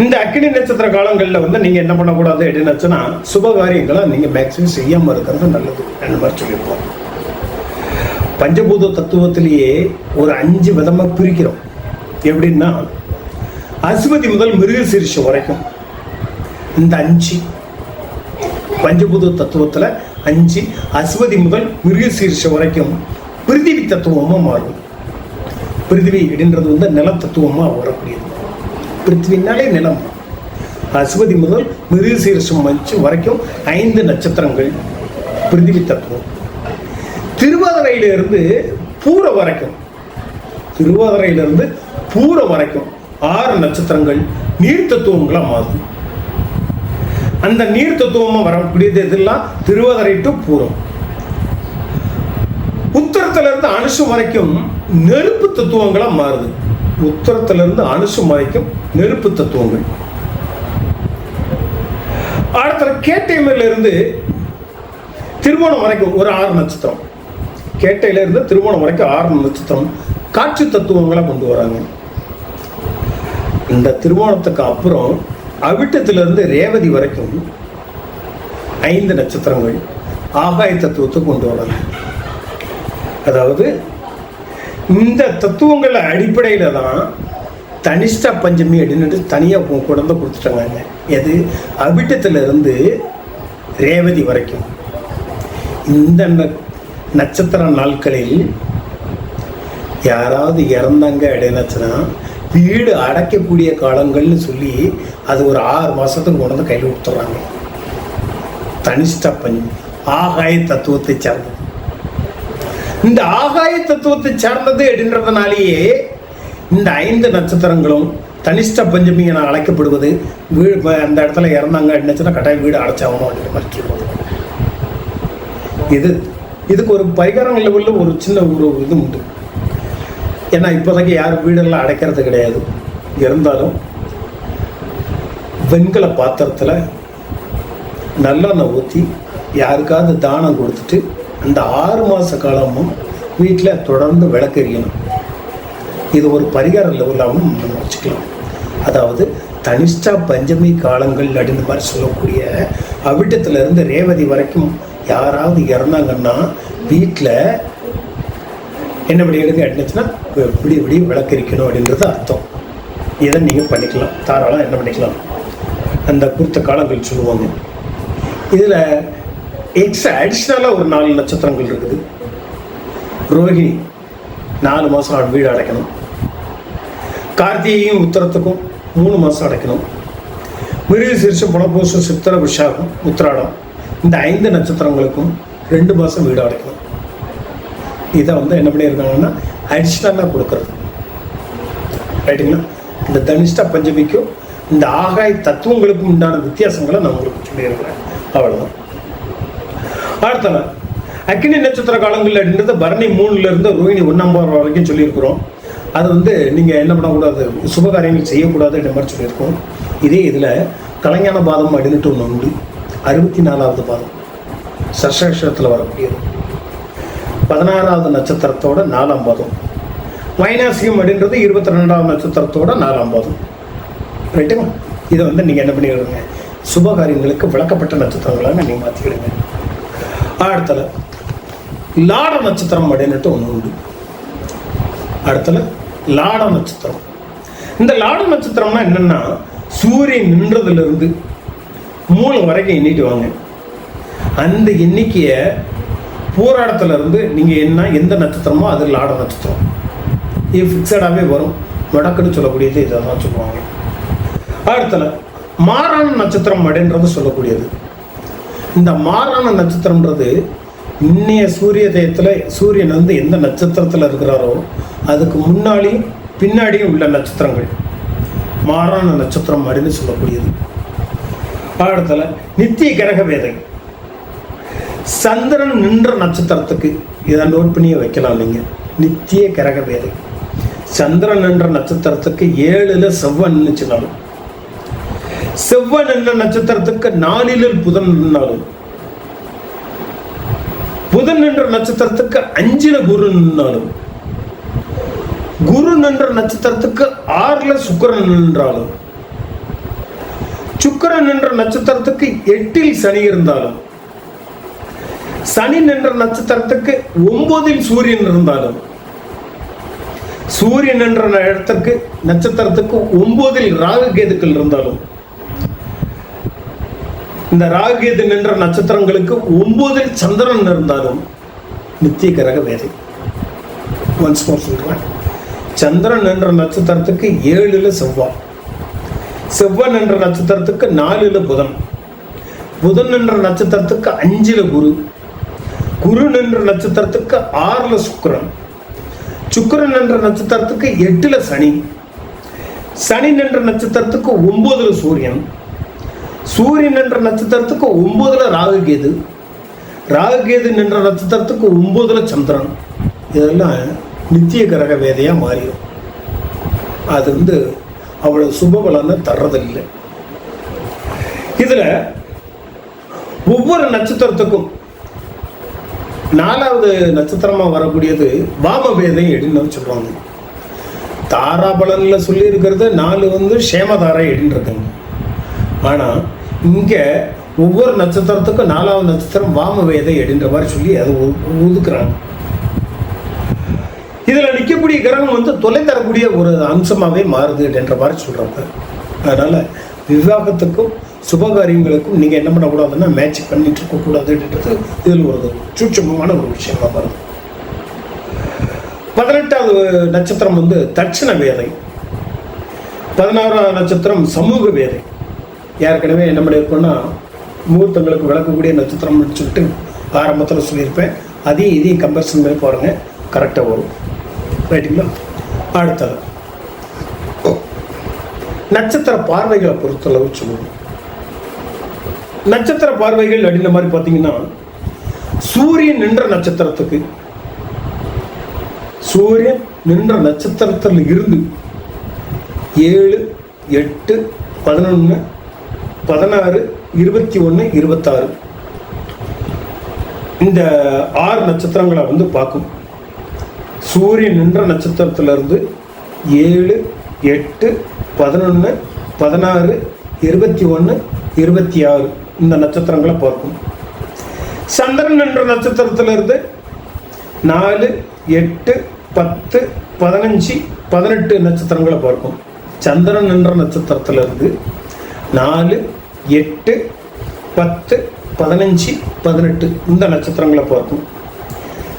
இந்த அக்னி நட்சத்திர காலங்களில் வந்து நீங்கள் என்ன பண்ணக்கூடாது அப்படின்னுச்சுன்னா சுபகாரியங்களை நீங்கள் மேக்சிமம் செய்யாமல் இருக்கிறது நல்லது அந்த மாதிரி சொல்லியிருக்கோம். பஞ்சபூத தத்துவத்திலேயே ஒரு 5 விதமாக பிரிக்கிறோம். எப்படின்னா அஸ்வதி முதல் மிருகசீரிஷம் வரைக்கும் இந்த 5 பஞ்சபூத தத்துவத்தில் 5 அஸ்வதி முதல் மிருகசீரிஷம் வரைக்கும் பிருத்திவி தத்துவமாக மாறும். பிருத்திவி அப்படின்றது வந்து நில தத்துவமாக வரக்கூடியது. பிருத்திவினாலே நிலம். அஸ்வதி முதல் மிருகசீரிஷம் வரைக்கும் 5 நட்சத்திரங்கள் பிருத்திவி தத்துவம். திருவாதிரையிலிருந்து பூர வரைக்கும் 6 நட்சத்திரங்கள் நீர் தத்துவங்களா மாறும். அந்த நீர் தத்துவமா வரக்கூடியது இதெல்லாம் திருவாதிரை டு பூரம். உத்தரத்திலிருந்து அனுஷம் வரைக்கும் நெருப்பு தத்துவங்களா மாறுது. உத்தரத்திலிருந்து அனுஷம் வரைக்கும் நெருப்பு தத்துவங்கள். அடுத்த கேட்டையில இருந்து திருவோணம் வரைக்கும் ஒரு 6 நட்சத்திரம். கேட்டையில இருந்து திருவோணம் வரைக்கும் 6 நட்சத்திரம் காற்று தத்துவங்களை கொண்டு வராங்க. இந்த திருவோணத்துக்கு அப்புறம் அவிட்டத்திலிருந்து ரேவதி வரைக்கும் 5 நட்சத்திரங்கள் ஆகாய தத்துவத்தை கொண்டு வராங்க. அதாவது இந்த தத்துவங்கள் அடிப்படையில தான் தனிஷ்டா பஞ்சமி அப்படின்னு தனியாக குழந்தை கொடுத்துட்டாங்க. எது அவிட்டத்திலிருந்து ரேவதி வரைக்கும் இந்த நட்சத்திர நாட்களில் யாராவது இறந்தாங்க அப்படின்னாச்சுன்னா வீடு அடைக்கக்கூடிய காலங்கள்னு சொல்லி அது ஒரு 6 மாசத்துக்கு கொண்டு வந்து கையில் கொடுத்துட்றாங்க. தனிஷ்டா பஞ்சமி ஆகாய தத்துவத்தை சார்ந்தது. இந்த ஆகாய தத்துவத்தை சார்ந்தது அப்படின்றதுனாலேயே இந்த 5 நட்சத்திரங்களும் தனிஷ்ட பஞ்சமி என அழைக்கப்படுவது. வீடு அந்த இடத்துல இறந்தாங்க அப்படின்னுச்சுன்னா கட்டாயம் வீடு அடைச்சாகணும் அப்படின்ற மாதிரி சொல்லுவாங்க. இதுக்கு ஒரு பரிகாரம் லெவலில் ஒரு சின்ன ஒரு இது உண்டு. ஏன்னா இப்போதைக்கு யாரும் வீடெல்லாம் அடைக்கிறது கிடையாது. இருந்தாலும் வெண்கல பாத்திரத்தில் நல்லெண்ணெய் ஊற்றி யாருக்காவது தானம் கொடுத்துட்டு அந்த 6 மாத காலமும் வீட்டில் தொடர்ந்து விளக்கெறியணும். இது ஒரு பரிகார லெவலாகவும் நம்ம வச்சுக்கலாம். அதாவது தனிஷ்டா பஞ்சமி காலங்கள் அப்படின்னு மாதிரி சொல்லக்கூடிய அவிட்டத்திலிருந்து ரேவதி வரைக்கும் யாராவது இறந்தாங்கன்னா வீட்டில் என்ன விடி எடுங்க அப்படின்னுச்சுன்னா விடி விளக்கரிக்கணும் அப்படின்றது அர்த்தம். இதை நீங்கள் பண்ணிக்கலாம், தாராளம் என்ன பண்ணிக்கலாம். அந்த குறித்த காலங்கள் சொல்லுவாங்க. இதில் எக்ஸ்ட்ரா அடிஷ்னலாக ஒரு 4 நட்சத்திரங்கள் இருக்குது. ரோஹிணி 4 மாதம் வீடு அடைக்கணும். கார்த்திகையும் உத்தரத்துக்கும் 3 மாதம் அடைக்கணும். மிருகசீரிஷம் புனர்பூசம் சித்திர விஷாகம் உத்திராடம் இந்த 5 நட்சத்திரங்களுக்கும் 2 மாதம் வீடு அடைக்கணும். இதை வந்து என்ன பண்ணியிருக்காங்கன்னா அடிஷ்னலாக கொடுக்குறது ரைட்டுங்களா. இந்த தனிஷ்டா பஞ்சமிக்கும் இந்த ஆகாய தத்துவங்களுக்கும் உண்டான வித்தியாசங்களை நான் உங்களுக்கு சொல்லியிருக்கிறேன். அவ்வளோதான். அடுத்த அக்னி நட்சத்திர காலங்கள் அப்படின்றது பரணி 3லேருந்து ரோஹிணி 1 வரைக்கும் சொல்லியிருக்கிறோம். அது வந்து நீங்கள் என்ன பண்ணக்கூடாது, சுபகாரியங்கள் செய்யக்கூடாது என்ற மாதிரி சொல்லியிருக்கோம். இதே இதில் கலைஞான பாதம் அப்படின்ட்டு ஒன்று உண்டு. 64வது பாதம் சசேஷத்தில் வரக்கூடியது. 16வது நட்சத்திரத்தோட 4ஆம் பாதம். வைனாசியம் அப்படின்றது 22வது நட்சத்திரத்தோட 4ஆம் பாதம். ரைட்டுங்க. இதை நீங்கள் என்ன பண்ணிடுங்க, சுபகாரியங்களுக்கு விளக்கப்பட்ட நட்சத்திரங்களாக நீங்கள் மாற்றிக்கிடுங்க. அடுத்தல லாட நட்சத்திரம் அப்படின்னுட்டு ஒன்று உண்டு. அடுத்தல லாட நட்சத்திரம். இந்த லாட நட்சத்திரம்னா என்னன்னா, சூரியன் நின்றதுலேருந்து மூலம் வரைக்கும் எண்ணிட்டு வாங்க. அந்த எண்ணிக்கையை பூராடத்துல இருந்து நீங்கள் எந்த நட்சத்திரமோ அது லாட நட்சத்திரம். இது ஃபிக்ஸடாகவே வரும். வடக்குன்னு சொல்லக்கூடியது இதை தான் சொல்லுவாங்க. அடுத்தல மாறான நட்சத்திரம் அப்படின்றது சொல்லக்கூடியது. இந்த மாறான நட்சத்திரம்ன்றது இன்னைய சூரிய தேயத்தில் சூரியன் எந்த நட்சத்திரத்தில் இருக்கிறாரோ அதுக்கு முன்னாடியும் பின்னாடியும் உள்ள நட்சத்திரங்கள் மாறான நட்சத்திரம் அப்படின்னு சொல்லக்கூடியது. அடுத்தல நித்திய கிரக வேதை. சந்திரன் நின்ற நட்சத்திரத்துக்கு இதை நோட் பண்ணியே வைக்கலாம் நீங்கள். நித்திய கிரக வேதை. சந்திரன் நின்ற நட்சத்திரத்துக்கு 7ல் செவ்வாய் நின்றுச்சுனாலும், செவ்வாய் நின்ற நட்சத்திரத்துக்கு 4ல் புதன் நின்றாலும், புதன் நின்ற நட்சத்திரத்துக்கு 5ல் குரு நின்றாலும், குரு நின்ற நட்சத்திரத்துக்கு 6ல் சுக்கிரன் நின்றாலும், சுக்கிரன் நின்ற நட்சத்திரத்துக்கு 8ல் சனி இருந்தாலும், சனி நின்ற நட்சத்திரத்துக்கு 9ல் சூரியன் இருந்தாலும், சூரியன் என்ற இடத்திற்கு நட்சத்திரத்துக்கு 9ல் ராகு கேதுக்கள் இருந்தாலும், இந்த ராகு கேது நின்ற நட்சத்திரங்களுக்கு 9ல் சந்திரன் இருந்தாலும் நித்திய கிரக வேதை. ஒன்ஸ் மோர் சொல்றேன். சந்திரன் என்ற நட்சத்திரத்துக்கு 7ல் செவ்வாய், செவ்வாய் என்ற நட்சத்திரத்துக்கு 4ல் புதன், புதன் என்ற நட்சத்திரத்துக்கு 5ல் குரு, குரு என்ற நட்சத்திரத்துக்கு 6ல் சுக்கிரன், சுக்கிரன் என்ற நட்சத்திரத்துக்கு 8ல் சனி, சனி என்ற நட்சத்திரத்துக்கு 9ல் சூரியன், சூரியன் என்ற நட்சத்திரத்துக்கு 9ல் ராகு கேது, ராகு கேது என்ற நட்சத்திரத்துக்கு 9ல் சந்திரன். இதெல்லாம் நித்திய கிரக வேதையா மாறிடும். அது அவ்வளவு சுபபலன்னு தர்றதில்லை. இதுல ஒவ்வொரு நட்சத்திரத்துக்கும் 4வது நட்சத்திரமா வரக்கூடியது வாமவேதை அப்படின்னு சொல்றாங்க. தாராபலன்ல சொல்லி இருக்கிறது 4 சேமதாரை அப்படின்னு இருக்காங்க. ஆனா இங்க ஒவ்வொரு நட்சத்திரத்துக்கும் 4வது நட்சத்திரம் வாமவேதை அப்படின்ற மாதிரி சொல்லி அதை ஒதுக்குறாங்க. இதுல நிற்கக்கூடிய கிரகம் தொலை தரக்கூடிய ஒரு அம்சமாவே மாறுது அப்படின்ற மாதிரி சொல்றாங்க. அதனால விவாகத்துக்கும் சுபகாரியங்களுக்கும் நீங்க என்ன பண்ணக்கூடாதுன்னா மேட்ச் பண்ணிட்டு இருக்க கூடாதுன்றது இதில் ஒரு சூட்சமமான ஒரு விஷயமா வருது. 18வது நட்சத்திரம் தட்சிண வேதை. 16வது நட்சத்திரம் சமூக வேதை. ஏற்கனவே என்ன பண்ணியிருக்கோம்னா முகூர்த்தங்களுக்கு விளக்கக்கூடிய நட்சத்திரம் சொல்லிட்டு ஆரம்பத்தில் சொல்லியிருப்பேன். அதையும் இதையும் கம்பேரிசன் பண்ணி பாருங்க, கரெக்டாக வரும். ரைட்டுங்களா? அடுத்தது நட்சத்திர பார்வைகளை பொறுத்தளவு சொல்லுவோம். நட்சத்திர பார்வைகள் அப்படின்ற மாதிரி பார்த்தீங்கன்னா, சூரியன் நின்ற நட்சத்திரத்துக்கு, சூரியன் நின்ற நட்சத்திரத்தில் இருந்து 7, 8, 11, 16, 21, 26 இந்த 6 நட்சத்திரங்களை பார்க்கும். சூரியன் நின்ற நட்சத்திரத்திலிருந்து 7, 8, 11, 16, 21, 26 இந்த நட்சத்திரங்களை பார்க்கும். சந்திரன் என்ற நட்சத்திரத்திலிருந்து 4, 8, 10, 15, 18 நட்சத்திரங்களை பார்க்கும். சந்திரன் என்ற நட்சத்திரத்திலிருந்து 4, 8, 10, 15, 18 இந்த நட்சத்திரங்களை பார்க்கும்.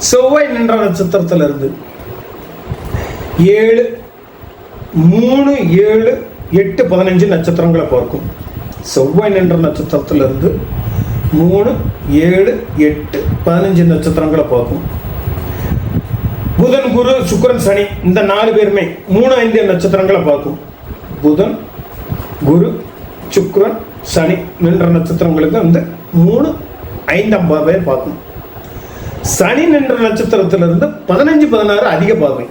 செவ்வாய் நின்ற நட்சத்திரத்திலிருந்து 7, 3, 7, 8, 15 நட்சத்திரங்களை பார்க்கும். செவ்வாய் நின்ற நட்சத்திரத்திலிருந்து 3, 7, 8, 15 நட்சத்திரங்களை பார்க்கும். புதன், குரு, சுக்கிரன், சனி இந்த 4 பேருமே 3, 5 நட்சத்திரங்களை பார்க்கும். புதன், குரு, சுக்கிரன், சனி நின்ற நட்சத்திரங்களுக்கு 3, 5 பேர் பார்க்கும். சனி நின்ற நட்சத்திரத்திலிருந்து 15, 16 அதிக பார்வை.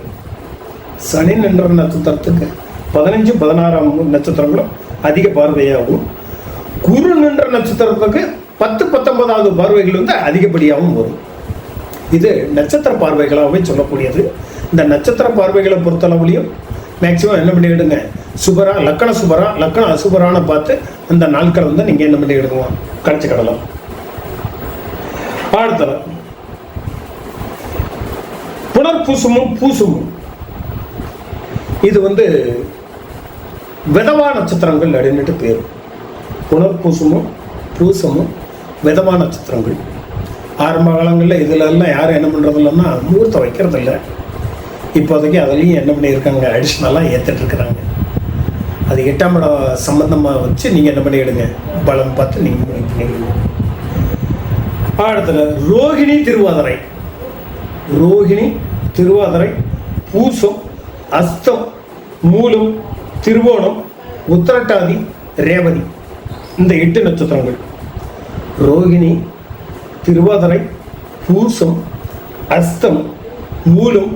சனி நின்ற நட்சத்திரத்துக்கு 15, 16 நட்சத்திரங்களும் அதிக பார்வையாகும். குரு நின்ற நட்சத்திரத்துக்கு 10-19வது பார்வைகள் வந்து அதிகப்படியாகவும் வரும். இது நட்சத்திர பார்வைகளாகவே சொல்லக்கூடியது. இந்த நட்சத்திர பார்வைகளை பொறுத்தளவுலையும் மேக்சிமம் என்ன பண்ணிவிடுங்க, சுபரா லக்கண சுபரா லக்கண அசுபரான பார்த்து அந்த நாட்களை வந்து நீங்கள் என்ன பண்ணிவிடுங்க, கடைச்சிக்கிடலாம். அடுத்தது புனர்பூசமும் பூசமும். இது வந்து விதவா நட்சத்திரங்கள் அப்படின்ட்டு பேர். புனர்பூசமும் பூசமும் விதவா நட்சத்திரங்கள். ஆரம்ப காலங்களில் இதிலெல்லாம் யாரும் என்ன பண்ணுறது இல்லைன்னா முகூர்த்தம் வைக்கிறது இல்லை. இப்போதைக்கு அதுலேயும் என்ன பண்ணியிருக்காங்க, அடிஷ்னலாக ஏற்றுட்டு இருக்கிறாங்க. அது 8ஆம் இடம் சம்பந்தமாக வச்சு நீங்கள் என்ன பண்ணிவிடுங்க, பலம் பார்த்து நீங்கள் முடிவு பண்ணிவிடுங்க. அடுத்தது ரோகிணி திருவாதிரை. ரோகிணி திருவாதிரை பூசம் அஸ்தம் மூலம் திருவோணம் உத்திரட்டாதி ரேவதி, இந்த 8 நட்சத்திரங்கள். ரோகிணி திருவாதிரை பூசம் அஸ்தம் மூலம்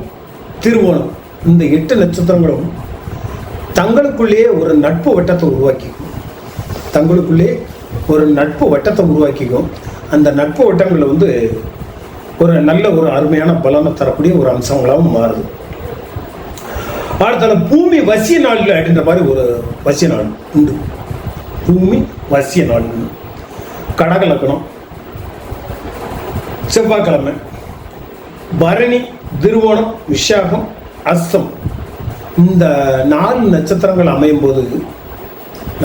திருவோணம், இந்த 8 நட்சத்திரங்களும் தங்களுக்குள்ளேயே ஒரு நட்பு வட்டத்தை உருவாக்கிக்கும். தங்களுக்குள்ளே ஒரு நட்பு வட்டத்தை உருவாக்கிக்கும். அந்த நட்பு வட்டங்களில் வந்து ஒரு நல்ல ஒரு அருமையான பலனை தரக்கூடிய ஒரு அம்சங்களாகவும் மாறுது. அடுத்த பூமி வசிய நாள் அப்படின்ற மாதிரி ஒரு வசிய நாள் உண்டு. பூமி வசிய நாள் கடக லக்னம், செவ்வாய்க்கிழமை, பரணி திருவோணம் விஷாகம் அஸ்தம், இந்த 4 நட்சத்திரங்கள் அமையும் போது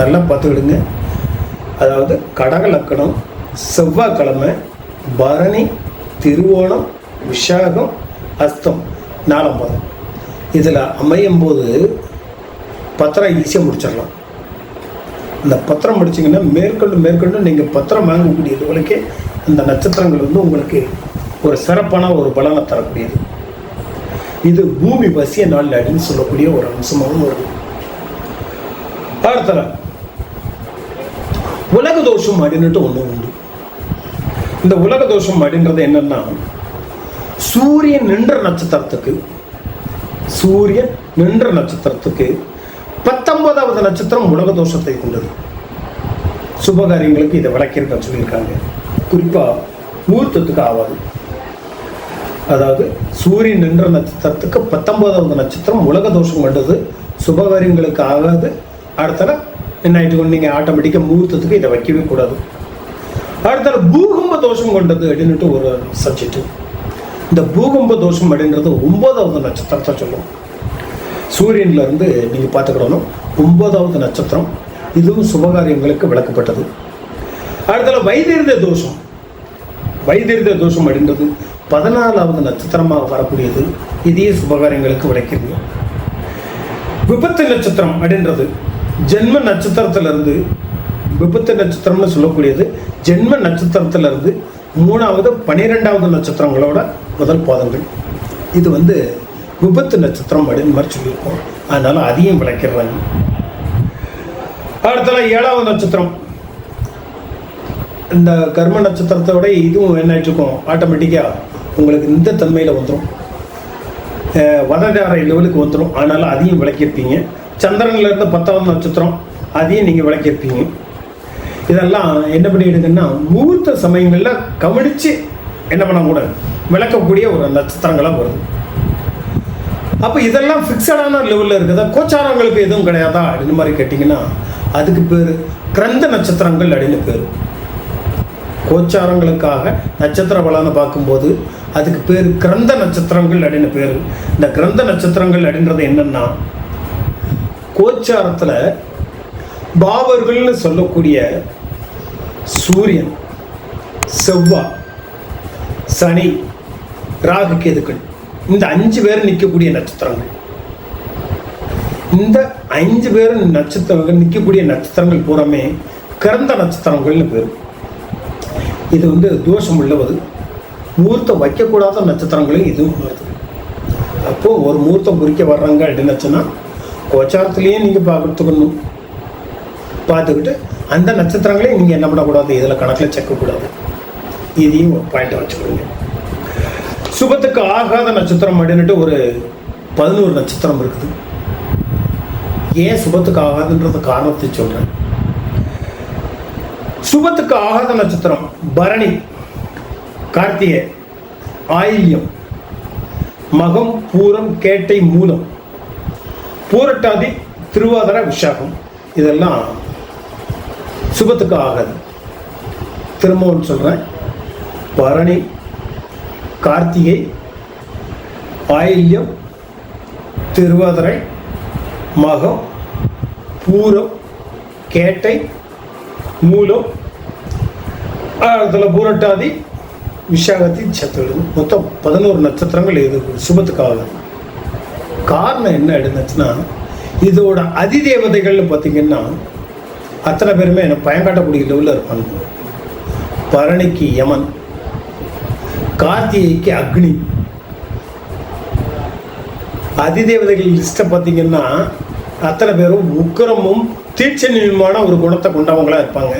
நல்லா பார்த்துக்கிடுங்க. அதாவது கடக லக்கணம், செவ்வாய்க்கிழமை, பரணி திருவோணம் விஷாகம் அஸ்தம் 4ஆம் பாதம் இதில் அமையும் போது பத்திரம் ஈஸியாக முடிச்சிடலாம். இந்த பத்திரம் முடிச்சிங்கன்னா மேற்கொண்டு நீங்கள் பத்திரம் வாங்கக்கூடியது உங்களுக்கே அந்த நட்சத்திரங்கள் வந்து உங்களுக்கு ஒரு சிறப்பான ஒரு பலனை தரக்கூடியது. இது பூமி வசிய நாள் அப்படின்னு சொல்லக்கூடிய ஒரு அம்சமாகவும் வருது. அடுத்த உலக தோஷம் அப்படின்ட்டு ஒன்று உண்டு. இந்த உலக தோஷம் அப்படின்றது என்னன்னா, சூரியன் நின்ற நட்சத்திரத்துக்கு 19வது நட்சத்திரம் உலக தோஷத்தை கொண்டது. சுபகாரியங்களுக்கு இதை விளக்கியிருக்க சொல்லியிருக்காங்க. குறிப்பாக முகூர்த்தத்துக்கு ஆகாது. அதாவது சூரியன் நின்ற நட்சத்திரத்துக்கு 19வது நட்சத்திரம் உலக தோஷம் கொண்டது, சுபகாரியங்களுக்கு ஆகாது. அடுத்த என்ன ஆயிட்டு நீங்கள் ஆட்டோமேட்டிக்காக முகூர்த்தத்துக்கு இதை வைக்கவே கூடாது. அடுத்த பூகம்ப தோஷம் கொண்டது அப்படின்ட்டு ஒரு சப்ஜெக்ட். இந்த பூகம்ப தோஷம் அப்படின்றது 9வது நட்சத்திரத்தை சொல்லும். சூரியன்ல இருந்து நீங்கள் பார்த்துக்கிடணும். 9வது நட்சத்திரம், இதுவும் சுபகாரியங்களுக்கு விளக்கப்பட்டது. அடுத்த வைத்தீர்ய தோஷம். வைத்தீர்ய தோஷம் அப்படின்றது 14வது நட்சத்திரமாக வரக்கூடியது. இதையே சுபகாரியங்களுக்கு விளக்கிறது. விபத்து நட்சத்திரம் அப்படின்றது ஜென்ம நட்சத்திரத்திலிருந்து, விபத்து நட்சத்திரம்னு சொல்லக்கூடியது ஜென்ம நட்சத்திரத்திலிருந்து 3வது 12வது நட்சத்திரங்களோட முதல் பாதங்கள். இது வந்து விபத்து நட்சத்திரம் அப்படின்னு மாதிரி சொல்லியிருக்கோம். அதனால அதையும் விளக்கிறாங்க. அடுத்த 7வது நட்சத்திரம், இந்த கர்ம நட்சத்திரத்தோட இதுவும் என்ன ஆயிட்டுருக்கும், ஆட்டோமேட்டிக்காக உங்களுக்கு இந்த தன்மையில் வந்துடும், வடதாரை லெவலுக்கு வந்துடும். அதனால அதையும் விளக்கியிருப்பீங்க. சந்திரன்ல இருந்து 10வது நட்சத்திரம், அதையும் நீங்கள் விளக்கியிருப்பீங்க. இதெல்லாம் என்ன பண்ணிடுங்கன்னா முகூர்த்த சமயங்களில் கவனித்து என்ன பண்ணக்கூடாது, விளக்கக்கூடிய ஒரு நட்சத்திரங்களாக வருது. அப்போ இதெல்லாம் ஃபிக்ஸடான லெவலில் இருக்குதா, கோச்சாரங்களுக்கு எதுவும் கிடையாதா அப்படின்னு மாதிரி கேட்டிங்கன்னா அதுக்கு பேர் கிரந்த நட்சத்திரங்கள் அப்படின்னு பேர். கோச்சாரங்களுக்காக நட்சத்திர பலனை பார்க்கும்போது அதுக்கு பேர் கிரந்த நட்சத்திரங்கள் அப்படின்னு பேர். இந்த கிரந்த நட்சத்திரங்கள் அப்படின்றது என்னன்னா, கோச்சாரத்தில் பாவர்கள்னு சொல்லக்கூடிய சூரியன், செவ்வாய், சனி, ராகு, கேதுக்கள், இந்த 5 பேர் நிற்கக்கூடிய நட்சத்திரங்கள். இந்த 5 பேர் நட்சத்திரங்கள் நிற்கக்கூடிய நட்சத்திரங்கள் பூராமே கிரந்த நட்சத்திரங்கள்னு பேர். இது வந்து தோஷம் உள்ளவது. முகூர்த்தம் வைக்கக்கூடாத நட்சத்திரங்களையும் இதுவும் வருது. அப்போது ஒரு முகூர்த்தம் குறிக்க வர்றாங்க அப்படின்னுச்சுன்னா கோச்சாரத்துலேயும் நீங்கள் பார்த்துக்கணும். பார்த்துக்கிட்டு அந்த நட்சத்திரங்களையும் நீங்கள் என்ன பண்ணக்கூடாது, இதில் கணக்கில் சேர்க்கக்கூடாது. இதையும் ஒரு பாயிண்ட்டை வச்சுக்கோங்க. சுபத்துக்கு ஆகாத நட்சத்திரம் அப்படின்ட்டு ஒரு 11 நட்சத்திரம் இருக்குது. ஏன் சுபத்துக்கு ஆகாதுன்றது காரணத்தை சொல்கிறேன். சுபத்துக்கு ஆகாத நட்சத்திரம் பரணி, கார்த்திகை, ஆயில்யம், மகம், பூரம், கேட்டை, மூலம், பூரட்டாதி, திருவாதிரை, விஷாகம். இதெல்லாம் சுபத்துக்கு ஆகாது. திரும்பவும் சொல்றேன், பரணி, கார்த்திகை, ஆயில்யம், திருவாதிரை, மகம், பூரம், கேட்டை, மூலம், அதில் பூரட்டாதி, விஷாகத்தின் சேர்த்து மொத்தம் 11 நட்சத்திரங்கள் இது சுபத்துக்காக. காரணம் என்ன எடுத்துச்சுன்னா, இதோட அதிதேவதைகள்னு பார்த்தீங்கன்னா அத்தனை பேருமே எனக்கு பயங்காட்டக்கூடிய லெவலில் இருப்பாங்க. பரணிக்கு யமன், கார்த்திகைக்கு அக்னி. அதிதேவதைகள் லிஸ்ட்டை பார்த்தீங்கன்னா அத்தனை பேரும் உக்கிரமும் தீட்சணியுமான ஒரு குணத்தை கொண்டவங்களாக இருப்பாங்க.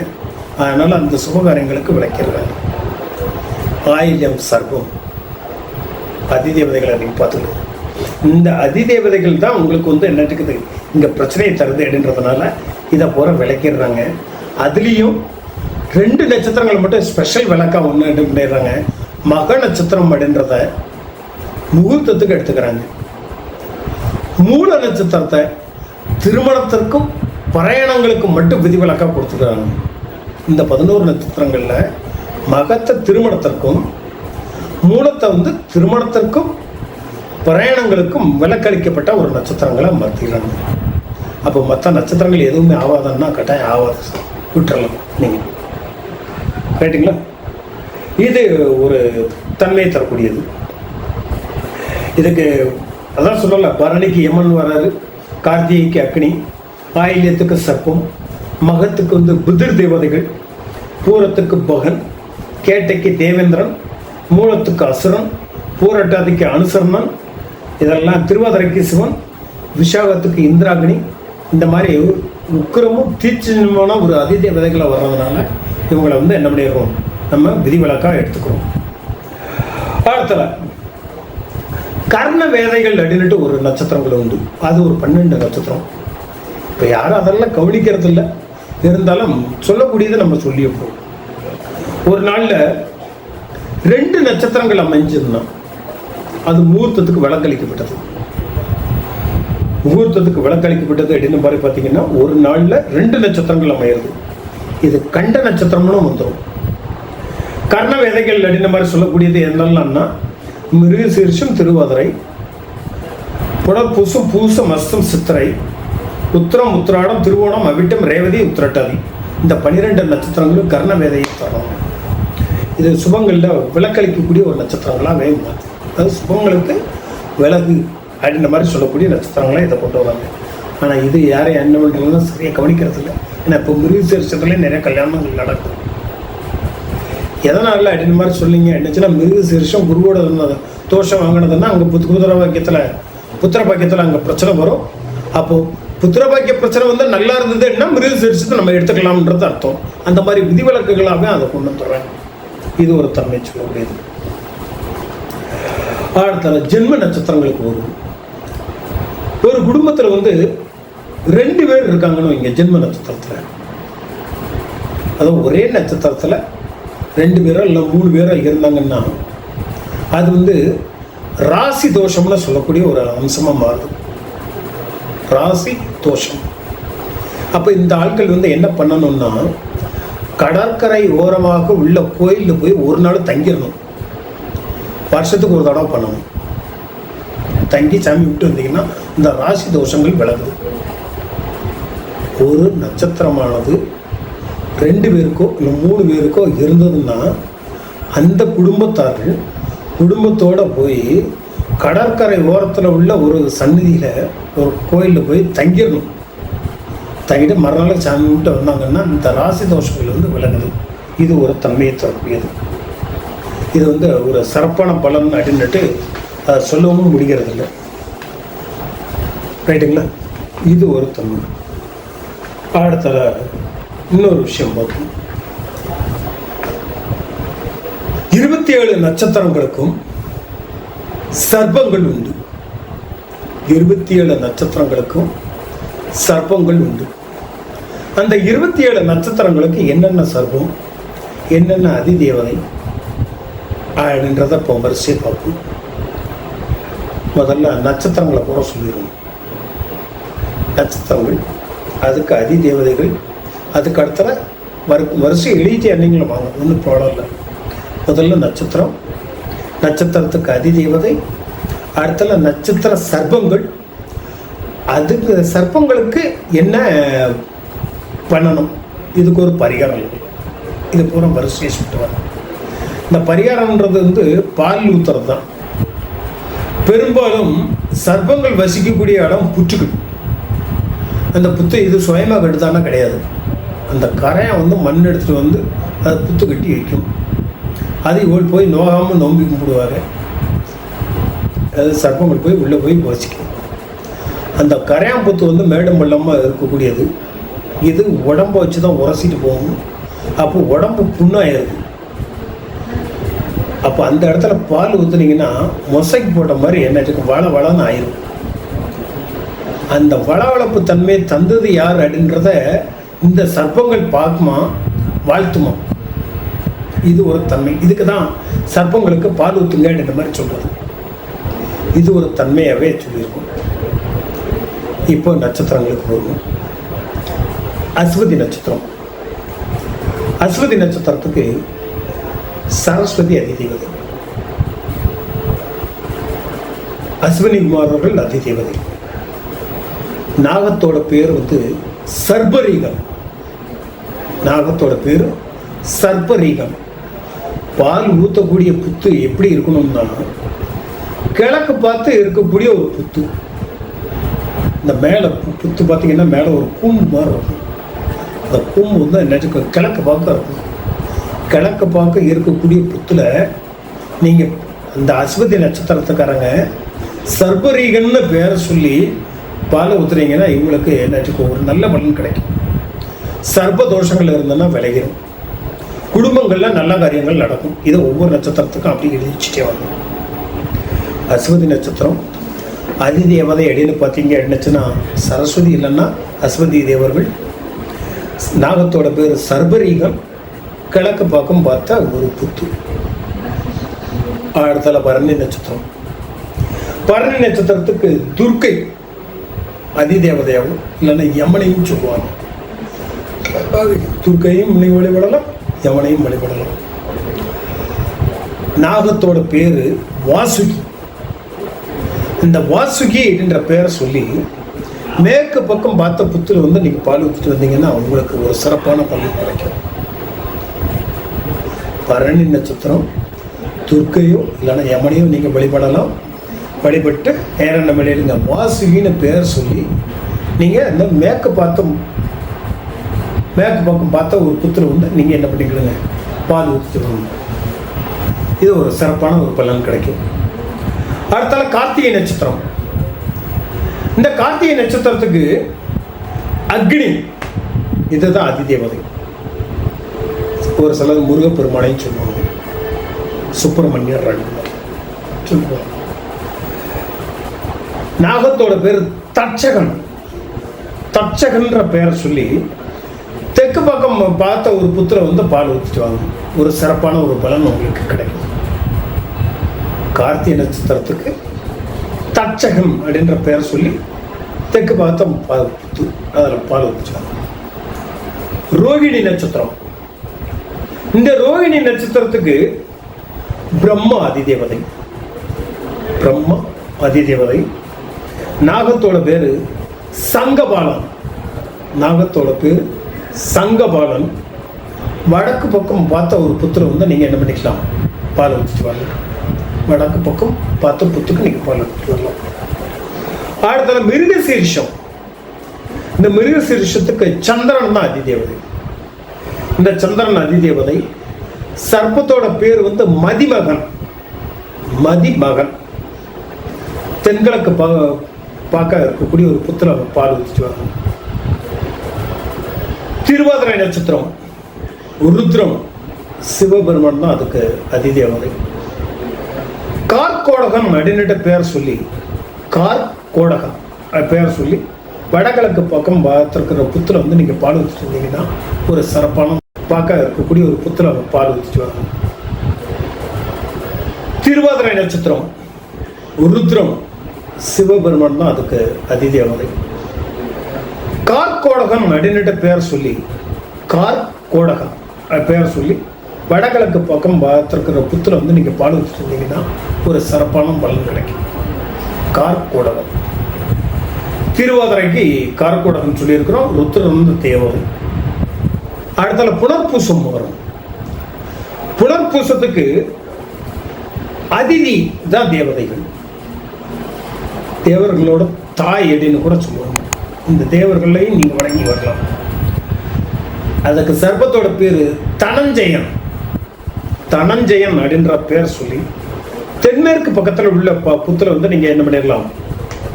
அதனால் அந்த சுபகாரியங்களுக்கு விளக்கிறாங்க. ஆயில்யம், சர்வம், அதிதேவதைகளை நீங்கள் பார்த்துக்கணும். இந்த அதிதேவதைகள் தான் உங்களுக்கு என்ன இருக்குது இங்கே பிரச்சனையை தருது அப்படின்றதுனால இதை பூரா விளக்கிடுறாங்க. அதுலேயும் 2 நட்சத்திரங்கள் மட்டும் ஸ்பெஷல் விளக்கா ஒன்று பண்ணிடுறாங்க. மக நட்சத்திரம் அப்படின்றத முகூர்த்தத்துக்கு எடுத்துக்கிறாங்க. மூல நட்சத்திரத்தை திருமணத்திற்கும் பிரயாணங்களுக்கும் மட்டும் விதிவிலக்கா கொடுத்துக்கிறாங்க. இந்த 11 நட்சத்திரங்களில் மகத்தை திருமணத்திற்கும் மூலத்தை திருமணத்திற்கும் பிரயாணங்களுக்கும் விலக்களிக்கப்பட்ட ஒரு நட்சத்திரங்களை மாற்றிடுறாங்க. அப்போ மற்ற நட்சத்திரங்கள் எதுவுமே ஆகாதுன்னா கட்டாயம் ஆகாது, விட்டுறலாம் நீங்கள். ரைட்டுங்களா? இது ஒரு தன்மையை தரக்கூடியது. இதுக்கு அதான் சொல்லல, பரணிக்கு யமன் வராது, கார்த்திகைக்கு அக்னி, ஆயில்யத்துக்கு சர்ப்பம், மகத்துக்கு புதிர் தேவதைகள், பூரத்துக்கு பகன், கேட்டைக்கு தேவேந்திரன், மூலத்துக்கு அசுரன், பூரட்டாதிக்கு அனுசரணன், இதெல்லாம் திருவாதிரைக்கு சிவன், விஷாகத்துக்கு இந்திராகினி. இந்த மாதிரி உக்கிரமும் தீட்சணமான ஒரு அதிதேவதைகளை வர்றதுனால இவங்களை என்ன பண்ணிடுறோம், நம்ம விதிவிலக்காக எடுத்துக்கிறோம். அடுத்தல கர்ண வேதைகள் அப்படின்ட்டு ஒரு நட்சத்திரங்கள் உண்டு. அது ஒரு 12 நட்சத்திரம். இப்போ யாரும் அதெல்லாம் கவனிக்கிறது இல்லை, இருந்தாலும் சொல்லக்கூடியதை நம்ம சொல்லியிருப்போம். ஒரு நாளில் 2 நட்சத்திரங்கள் அமைஞ்சிருந்தோம். அது முகூர்த்தத்துக்கு விலக்களிக்கப்பட்டது. முகூர்த்தத்துக்கு விலக்களிக்கப்பட்டது அப்படின்னு மாதிரி பார்த்தீங்கன்னா ஒரு நாளில் 2 நட்சத்திரங்கள் அமையிறது. இது கண்ட நட்சத்திரம்னு வந்துடும். கர்ண வேதைகள் அப்படின்னு மாதிரி சொல்லக்கூடியது என்னெல்லாம்னா மிருகசீர்ஷம், திருவாதிரை, புனர்பூசம், பூசம், அஸ்தம், சித்திரை, உத்திரம், உத்திராடம், திருவோணம், அவிட்டம், ரேவதி, உத்திரட்டாதி. இந்த 12 நட்சத்திரங்களும் கர்ண வேதையை தரும். இது சுபங்களில் விலக்களிக்கக்கூடிய ஒரு நட்சத்திரங்களாக வேணும். அது சுபங்களுக்கு விலகு அப்படின்ற மாதிரி சொல்லக்கூடிய நட்சத்திரங்களாக இதை கொண்டு வராங்க. ஆனால் இது யாரையும் என்ன பண்ணுறதுன்னா சரியாக கவனிக்கிறது இல்லை. ஏன்னா இப்போ மிருகசீர்ஷத்துலேயே நிறைய கல்யாணங்கள் நடக்கும். எதனால் அப்படின்னு மாதிரி சொல்லிங்க என்னச்சுன்னா, மிருகசீர்ஷம் குருவோட தோஷம் வாங்கினதுன்னா அங்கே புத்திர பாக்கியத்தில் அங்கே பிரச்சனை வரும். அப்போது புத்திர பாக்கிய பிரச்சனை நல்லா இருந்ததுன்னா மிருகசீர்ஷத்தை நம்ம எடுத்துக்கலாம்ன்றது அர்த்தம். அந்த மாதிரி விதிவிலக்குகளாகவே அதை கொண்டு வந்துடுறேன். இது ஒரு தன்மை சொல்லக்கூடியது. அடுத்த ஜென்ம நட்சத்திரங்களுக்கு வரும். ஒரு குடும்பத்தில் 2 பேர் இருக்காங்கன்னு இங்கே ஜென்ம நட்சத்திரத்தில், அதாவது ஒரே நட்சத்திரத்தில் 2 பேரோ இல்லை 3 பேரோ இருந்தாங்கன்னா அது ராசி தோஷம்னு சொல்லக்கூடிய ஒரு அம்சமாக மாறுது. ராசி தோஷம். அப்போ இந்த ஆட்கள் என்ன பண்ணணும்னா, கடற்கரை ஓரமாக உள்ள கோயிலில் போய் ஒரு நாள் தங்கிடணும். வருஷத்துக்கு ஒரு தடவை பண்ணணும். தங்கி சாமி விட்டு வந்தீங்கன்னா இந்த ராசி தோஷங்கள் விலகுது. ஒரு நட்சத்திரமானது 2 பேருக்கோ இல்லை 3 பேருக்கோ இருந்ததுன்னா அந்த குடும்பத்தார்கள் குடும்பத்தோடு போய் கடற்கரை ஓரத்தில் உள்ள ஒரு சந்நிதியில் ஒரு கோயிலில் போய் தங்கிடணும். தங்கிட்டு மறுநாள் சாமி விட்டு வந்தாங்கன்னா இந்த ராசி தோஷங்கள் விலகுது. இது ஒரு தன்மையை தரக்கூடியது. இது ஒரு சிறப்பான பலன் அப்படின்னுட்டு அதை சொல்லவும் முடிகிறது இல்லை. ரைட்டுங்களா? இது ஒரு தன்மை. அடுத்த இன்னொரு விஷயம் பார்ப்போம். 27 நட்சத்திரங்களுக்கும் சர்ப்பங்கள் உண்டு. 27 நட்சத்திரங்களுக்கும் சர்ப்பங்கள் உண்டு. அந்த 27 நட்சத்திரங்களுக்கு என்னென்ன சர்வம், என்னென்ன அதிதேவதை அப்படின்றத இப்போ வரிசையை பார்ப்போம். முதல்ல நட்சத்திரங்களை கூட சொல்லிடுவோம். நட்சத்திரங்கள், அதுக்கு அதிதேவதைகள், அதுக்கு அடுத்த வரிசை எழுதிட்டு என்னங்களும் வாங்க, ஒன்றும் ப்ராப்ளம் இல்லை. முதல்ல நட்சத்திரம், நட்சத்திரத்துக்கு அதிதேவதை, அடுத்தல நட்சத்திர சர்ப்பங்கள், அதுக்கு சர்ப்பங்களுக்கு என்ன பண்ணணும், இதுக்கு ஒரு பரிகாரம் இல்லை. இது பூரா வரிசையை சுட்டுவாங்க. இந்த பரிகாரம்ன்றது பால் ஊத்துறது தான். பெரும்பாலும் சர்ப்பங்கள் வசிக்கக்கூடிய இடம் புற்றுகள். அந்த புத்து இது சுயமாக கட்டுதானா கிடையாது. அந்த கரையை மண் எடுத்துகிட்டு அதை புத்து கட்டி வைக்கும். அதை போய் நோகாமல் நோம்பி கும்பிடுவாங்க. அது சர்ப்பங்கள் போய் உள்ளே போய் வசிக்கும். அந்த கரையான் புத்து மேடம் பள்ளமாக இருக்கக்கூடியது. இது உடம்பை வச்சு தான் உரசிட்டு போகும். அப்போ உடம்பு புண்ணாயிருது. அப்போ அந்த இடத்துல பால் ஊற்றுனீங்கன்னா மொசைக்கு போட்ட மாதிரி என்னத்துக்கு வளன்னு ஆயிரும். அந்த வளவளப்பு தன்மையை தந்தது யார் அப்படின்றத இந்த சர்ப்பங்கள் பார்க்குமா, வாழ்த்துமா. இது ஒரு தன்மை. இதுக்கு தான் சர்ப்பங்களுக்கு பால் ஊற்றுங்க அப்படின்ற மாதிரி சொல்கிறது. இது ஒரு தன்மையாகவே சொல்லியிருக்கும். இப்போ நட்சத்திரங்களுக்கு போகும். அஸ்வதி நட்சத்திரம். அஸ்வதி நட்சத்திரத்துக்கு சரஸ்வதி அதிதேவதை, அஸ்வினி குமார் அவர்கள் அதிதேவதை. நாகத்தோட பேர் சர்பரீகம். நாகத்தோட பேர் சர்பரீகம். பால் ஊற்றக்கூடிய புத்து எப்படி இருக்கணும்னா கிழக்கு பார்த்து இருக்கக்கூடிய ஒரு புத்து. இந்த மேலே புத்து பார்த்தீங்கன்னா மேலே ஒரு கூம்பு மாதிரி இருக்கும். அந்த கூம்பு என்னச்சுக்கு கிழக்கு பார்க்க இருக்கும். கிழக்கு பார்க்க இருக்கக்கூடிய புத்துல நீங்கள் அந்த அஸ்வதி நட்சத்திரத்துக்காரங்க சர்பரீகன்னு பேரை சொல்லி பாலை ஊற்றுறீங்கன்னா இவங்களுக்கு என்னச்சுக்கு ஒரு நல்ல பலன் கிடைக்கும். சர்ப தோஷங்கள் இருந்ததுன்னா விளையிடும். குடும்பங்களில் நல்ல காரியங்கள் நடக்கும். இதை ஒவ்வொரு நட்சத்திரத்துக்கும் அப்படி எழுதிச்சுட்டே வரணும். அஸ்வதி நட்சத்திரம் அதிதேவதை அப்படின்னு பார்த்தீங்க அப்படின்னுச்சுன்னா சரஸ்வதி இல்லைன்னா அஸ்வதி தேவர்கள். நாகத்தோட பேர் சர்பரீகம். கிழக்கு பக்கம் பார்த்தா ஒரு புத்து. அடுத்தால பரணி நட்சத்திரம். பரணி நட்சத்திரத்துக்கு துர்க்கை அதிதேவதையாகவும் இல்லைன்னா யமனையும் சொல்லுவாங்க. துர்க்கையும் நீ வழிபடலாம், யமனையும் வழிபடலாம். நாகத்தோட பேரு வாசுகி. இந்த வாசுகி என்ற பேரை சொல்லி மேற்கு பக்கம் பார்த்த புத்துல நீங்க பால் ஊற்றிட்டு வந்தீங்கன்னா உங்களுக்கு ஒரு சிறப்பான பலன் கிடைக்கும். பரணி நட்சத்திரம் துர்க்கையோ இல்லைன்னா யமனையோ நீங்க வழிபடலாம். வழிபட்டு நேரம் வெளியிடுங்க. வாசுகின்னு பேர் சொல்லி நீங்க இந்த மேற்கு பக்கம் பார்த்த ஒரு புத்துல நீங்க என்ன பண்ணிக்கிடுங்க, பால் ஊற்றிட்டு வரணும். இது ஒரு சிறப்பான ஒரு பலன் கிடைக்கும். அடுத்தால கார்த்திகை நட்சத்திரம். இந்த கார்த்திகை நட்சத்திரத்துக்கு அக்னி இதுதான் அதிதேவதை. ஒரு சிலர் முருகப்பெருமானையும் சொல்லுவாங்க, சுப்பிரமணியர் சொல்லுவாங்க. நாகத்தோட பேர் தட்சகன். தட்சகன்ற பேரை சொல்லி தெற்கு பக்கம் பார்த்த ஒரு புத்திர பால் ஊற்றிட்டு வாங்க. ஒரு சிறப்பான ஒரு பலன் உங்களுக்கு கிடைக்கும். கார்த்திகை நட்சத்திரத்துக்கு தட்சகம் அப்படின்ற பெயர் சொல்லி தெற்கு பார்த்தம் அதில் பால் ஊற்றிச்சாங்க. ரோகிணி நட்சத்திரம். இந்த ரோகிணி நட்சத்திரத்துக்கு பிரம்மா அதிதேவதை. பிரம்மா அதிதேவதை. நாகத்தோட பேரு சங்கபாலன். நாகத்தோட பேரு சங்கபாலன். வடக்கு பக்கம் பார்த்த ஒரு புத்திர நீங்க என்ன பண்ணிக்கலாம், பால் ஊற்றிட்டு வரலாம். வடக்கு பக்கம் பார்த்த புத்துக்கு நீங்க பால் ஊற்றிட்டு வரலாம். அடுத்த மிருகசீரிஷம். இந்த மிருகசீரிஷத்துக்கு சந்திரன் தான் அதிதேவதை. இந்த சந்திரன் அதிதேவதை. சர்ப்பத்தோட பேர் மதிமகன். மதிமகன். தென்கிழக்கு பார்க்க இருக்கக்கூடிய ஒரு புத்திர பால் ஊற்றிட்டு வரணும். திருவாதிரை நட்சத்திரம் ருத்ரம். சிவபெருமான் தான் அதுக்கு அதிதேவதை. கார்கோடகன் அப்படின்னுட்டு பேர் சொல்லி கார்கோடகன் பேர் சொல்லி வடகிழக்கு பக்கம் பார்த்துருக்கிற புத்துல வந்து நீங்கள் பால் ஊற்றிட்டு இருந்தீங்கன்னா ஒரு சிறப்பான பார்க்க இருக்கக்கூடிய ஒரு புத்துல பால் ஊற்றிட்டு வரணும். திருவாதிரை நட்சத்திரம் ருத்ரம் சிவபெருமான் தான் அதுக்கு அதிதேவதை. கார்கோடகம் நடுநிட்ட பெயர் சொல்லி கார்கோடகம் பெயர் சொல்லி வடகிழக்கு பக்கம் பார்த்துருக்கிற புத்துல வந்து நீங்கள் பால் ஊற்றிட்டு இருந்தீங்கன்னா ஒரு சிறப்பான பலன் கிடைக்கும். கார்கோடகம் திருவாதிரைக்கு கார்கோடகம் சொல்லியிருக்கிறோம். ருத்ரன் வந்து தேவதை. அடுத்தால புனர்பூசம் வரும். புனர்பூசத்துக்கு அதிதி தான் தேவதைகள். தேவர்களோட தாய் அப்படின்னு கூட சொல்லுவாங்க. இந்த தேவர்களையும் நீங்க வணங்கி வரலாம். அதுக்கு சர்ப்பத்தோட பேரு தனஞ்சயன். தனஞ்சயன் அப்படின்ற பேர் சொல்லி தென்மேற்கு பக்கத்தில் உள்ள புத்துல வந்து நீங்க என்ன பண்ணிடலாம்,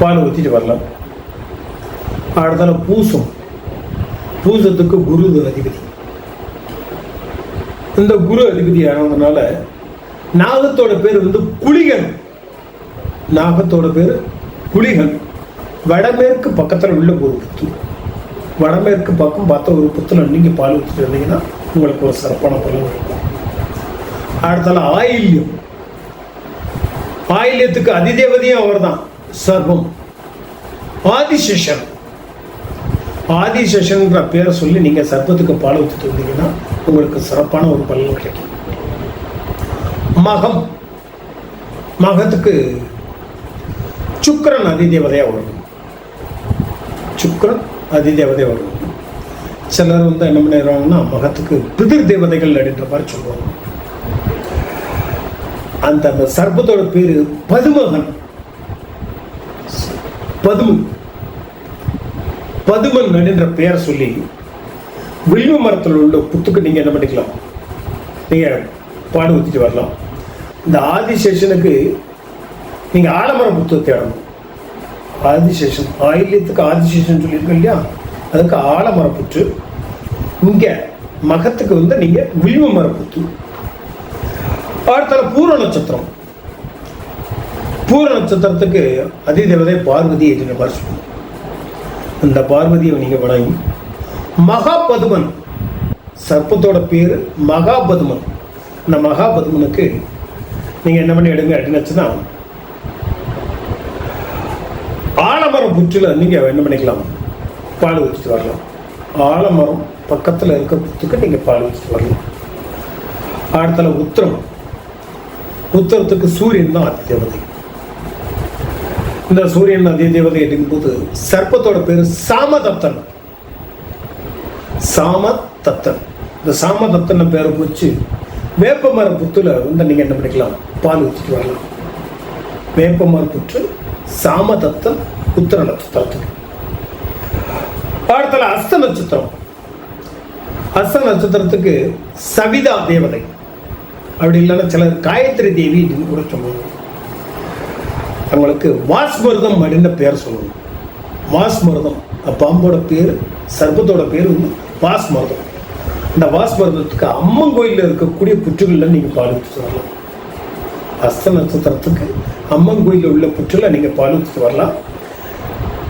பால் ஊற்றிட்டு வரலாம். அடுத்தால பூசம். பூசத்துக்கு குரு அதிபதி. இந்த குரு அதிபதி ஆனதுனால நாகத்தோட பேர் வந்து குளிகன். நாகத்தோட பேர் குளிகன். வடமேற்கு பக்கத்தில் உள்ள ஒரு புத்து. வடமேற்கு பக்கம் பார்த்த ஒரு புத்துல நீங்க பால் ஊற்றிட்டு இருந்தீங்கன்னா உங்களுக்கு ஒரு சிறப்பான பலன் இருக்கும். அடுத்தால ஆயில்யம். ஆயில்யத்துக்கு அதிதேவதையும் அவர் தான், சர்வம். ஆதிசேஷன். ஆதிசேஷன்ற பேரை சொல்லி நீங்க சர்ப்பத்துக்கு பால் ஊற்றிட்டு இருந்தீங்கன்னா உங்களுக்கு சிறப்பான ஒரு பலன் கிடைக்கும். மகம். மகத்துக்கு சுக்கிரன் அதிதேவதையா வரும். சுக்கிரன் அதிதேவதையா வரும். சிலர் வந்து என்ன பண்ணிடுவாங்கன்னா மகத்துக்கு பிதிர் தேவதைகள் அப்படின்ற மாதிரி சொல்லுவாங்க. அந்த சர்ப்பத்தோட பேரு பதுமகன். பதுமன் அப்படின்ற பெயரை சொல்லி வில்வ மரத்தில் உள்ள புத்துக்கு நீங்க என்ன பண்ணிக்கலாம், நீங்க பாடு ஊற்றிட்டு வரலாம். இந்த ஆதிசேஷனுக்கு நீங்க ஆலமரம் புத்து தேடணும். ஆதிசேஷன் ஆயில்யத்துக்கு ஆதிசேஷன் சொல்லியிருக்கோம் இல்லையா, அதுக்கு ஆலமர புற்று. இங்க மகத்துக்கு வந்து நீங்க வில்வ மர புத்து. அடுத்தால பூர நட்சத்திரம். பூர நட்சத்திரத்துக்கு அதிதேவதை பார்வதி என்று மாதிரி சொல்லுவோம். இந்த பார்வதியை நீங்க வணங்கி மகாபதுமன். சர்ப்பத்தோட பேரு மகாபதுமன். இந்த மகாபதுமனுக்கு நீங்க என்ன பண்ணி எடுங்க அப்படின்னுச்சுன்னா ஆலமரம் புற்றுல நீங்க என்ன பண்ணிக்கலாம், பால் ஊற்றிட்டு வரலாம். ஆலமரம் பக்கத்துல இருக்க புத்துக்கு நீங்க பால் ஊற்றிட்டு வரலாம். அடுத்தால உத்திரம். உத்தரத்துக்கு சூரியன் தான் அதிதேவதை. இந்த சூரியன் அதிதேவதை அப்படிங்கும்போது சர்ப்பத்தோட பேரு சாமதத்தன். சாமதத்தன். இந்த சாமதத்தன் பேரை வச்சு வேப்பமர புத்துல வந்து நீங்க என்ன பண்ணிக்கலாம், பால் ஊற்றிட்டு வரலாம். வேப்பமர புற்று சாமதத்தன் உத்தர நட்சத்திரத்துக்கு. அடுத்தால அஸ்த நட்சத்திரம். அஸ்த நட்சத்திரத்துக்கு சவிதா தேவதை. அப்படி இல்லைன்னா சிலர் காயத்ரி தேவி அப்படின்னு கூட சொல்லுவாங்க. அவங்களுக்கு வாஸ்மருதம் அப்படின்னு பேர் சொல்லுவாங்க. வாஸ்மருதம் பாம்போட பேர், சர்ப்பத்தோட பேர் வந்து வாஸ்மருதம். இந்த வாஸ்மருதத்துக்கு அம்மன் கோயிலில் இருக்கக்கூடிய புற்றுகளில் நீங்கள் பால் ஊற்றிட்டு வரலாம். அஸ்த நட்சத்திரத்துக்கு அம்மன் கோயிலில் உள்ள புற்றுல நீங்கள் பால் ஊற்றிட்டு வரலாம்.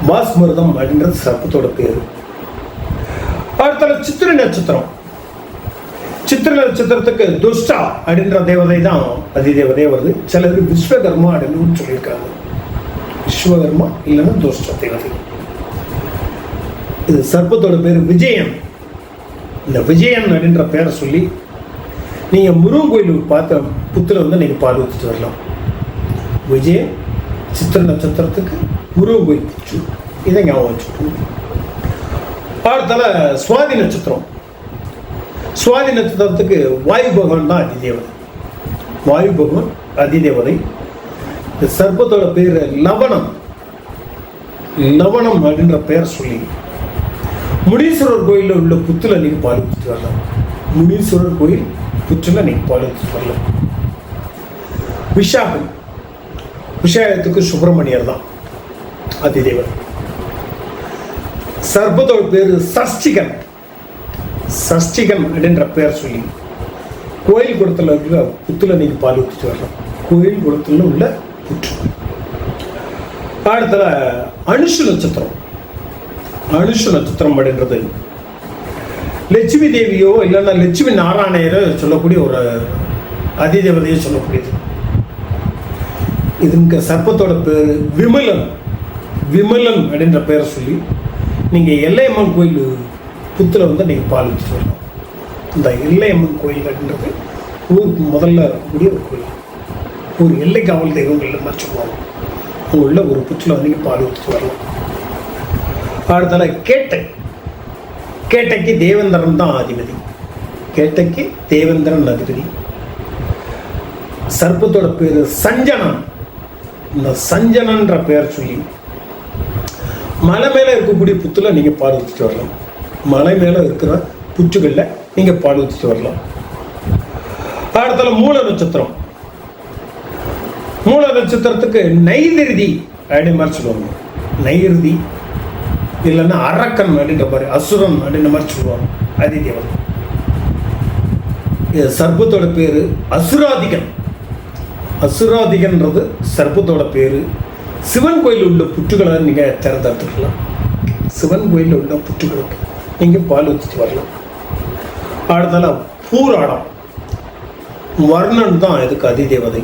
வாஸ்மருதம் அப்படின்றது சர்ப்பத்தோட பேர். அடுத்தால சித்திரை நட்சத்திரம். சித்திரை நட்சத்திரத்துக்கு துஷ்டா அப்படின்ற தேவதை தான் அதிதேவதையா வருது. சிலர் விஸ்வகர்மா அப்படின்னு சொல்லியிருக்காங்க. விஸ்வகர்மா இல்லைன்னா துஷ்டா தேவதை. இது சர்ப்பத்தோட பேர் விஜயன். இந்த விஜயன் அப்படின்ற பேரை சொல்லி நீங்க முருகன் கோயில் பார்த்த புத்துல வந்து நீங்க பால் ஊற்றிட்டு வரலாம். விஜயன் சித்திரை நட்சத்திரத்துக்கு முருகன் கோயில் புற்று. இதை ஞாபகம் வச்சுக்கணும். அடுத்தால சுவாதி நட்சத்திரம். சுவாதி நட்சத்திரத்துக்கு வாயு பகவான் தான் அதிதேவதை. வாயு பகவான் அதிதேவதை. இந்த சர்ப்பத்தோட பேரு லவணம். லவணம் அப்படின்ற பெயர் சொல்லி முனீஸ்வரர் கோயிலில் உள்ள புத்துல நீங்க பால் ஊற்றிட்டு வரலாம். முனீஸ்வரர் கோயில் புற்றுல நீங்க பால் ஊற்றிட்டு வரலாம். விஷாகம். விஷாகத்துக்கு சுப்பிரமணியர் தான் அதிதேவன். சர்ப்பத்தோட பேரு சஷ்டிகன். சஷ்டிகன் அப்படின்ற பெயர் சொல்லி கோயில் குளத்துல இருக்கிற புத்துல நீங்க பால் ஊற்றிட்டு வரலாம். கோயில் குளத்துல உள்ள புற்று. அடுத்தல அனுஷ நட்சத்திரம். அனுஷ நட்சத்திரம் அப்படின்றது லட்சுமி தேவியோ இல்லைன்னா லட்சுமி நாராயணரோ சொல்லக்கூடிய ஒரு அதிதேவதையோ சொல்லக்கூடியது. இதுங்க சர்ப்பத்தோட பேர் விமலன். விமலன் அப்படின்ற பேரை சொல்லி நீங்கள் எல்லையம்மன் கோயில் புத்தில் வந்து நீங்கள் பால் வச்சுட்டு வரலாம். இந்த எல்லையம்மன் கோயில் அப்படின்றது ஊருக்கு முதல்ல இருக்கக்கூடிய ஒரு கோயில். ஒரு எல்லை காவல் தெய்வங்களில் மறைச்சுக்குவாங்க. உள்ள ஒரு புற்றில் வந்து நீங்கள் பால் ஊற்றிட்டு வரலாம். அடுத்தால கேட்டை. கேட்டைக்கு தேவேந்திரன் தான் அதிபதி. கேட்டைக்கு தேவேந்திரன் அதிபதி. சர்ப்பத்தோட பேர் சஞ்சனன். இந்த சஞ்சனன்ற பேர் சொல்லி மலை மேலே இருக்கக்கூடிய புத்துல நீங்கள் பால் ஊற்றிட்டு வரலாம். மலை மேலே இருக்கிற புற்றுகளில் நீங்கள் பால் ஊற்றிட்டு வரலாம். அடுத்தால மூல நட்சத்திரம். மூல நட்சத்திரத்துக்கு நைதிருதி அப்படின்னு மாதிரி சொல்லுவாங்க. நைருதி இல்லைன்னா அரக்கன் அப்படின்ற மாதிரி, அசுரன் அப்படின்ற மாதிரி சொல்லுவாங்க. அதிதேவன். சர்ப்பத்தோட பேரு அசுராதிகன். அசுராதிகன்றது சர்ப்பத்தோட பேரு. சிவன் கோயில் உள்ள புற்றுகளை நீங்கள் தேர்ந்தெடுத்துக்கலாம். சிவன் கோயிலில் உள்ள புற்றுகளுக்கு நீங்கள் பால் ஊற்றிட்டு வரலாம். அடுத்தால பூராடம். வர்ணன் தான் இதுக்கு அதிதேவதை.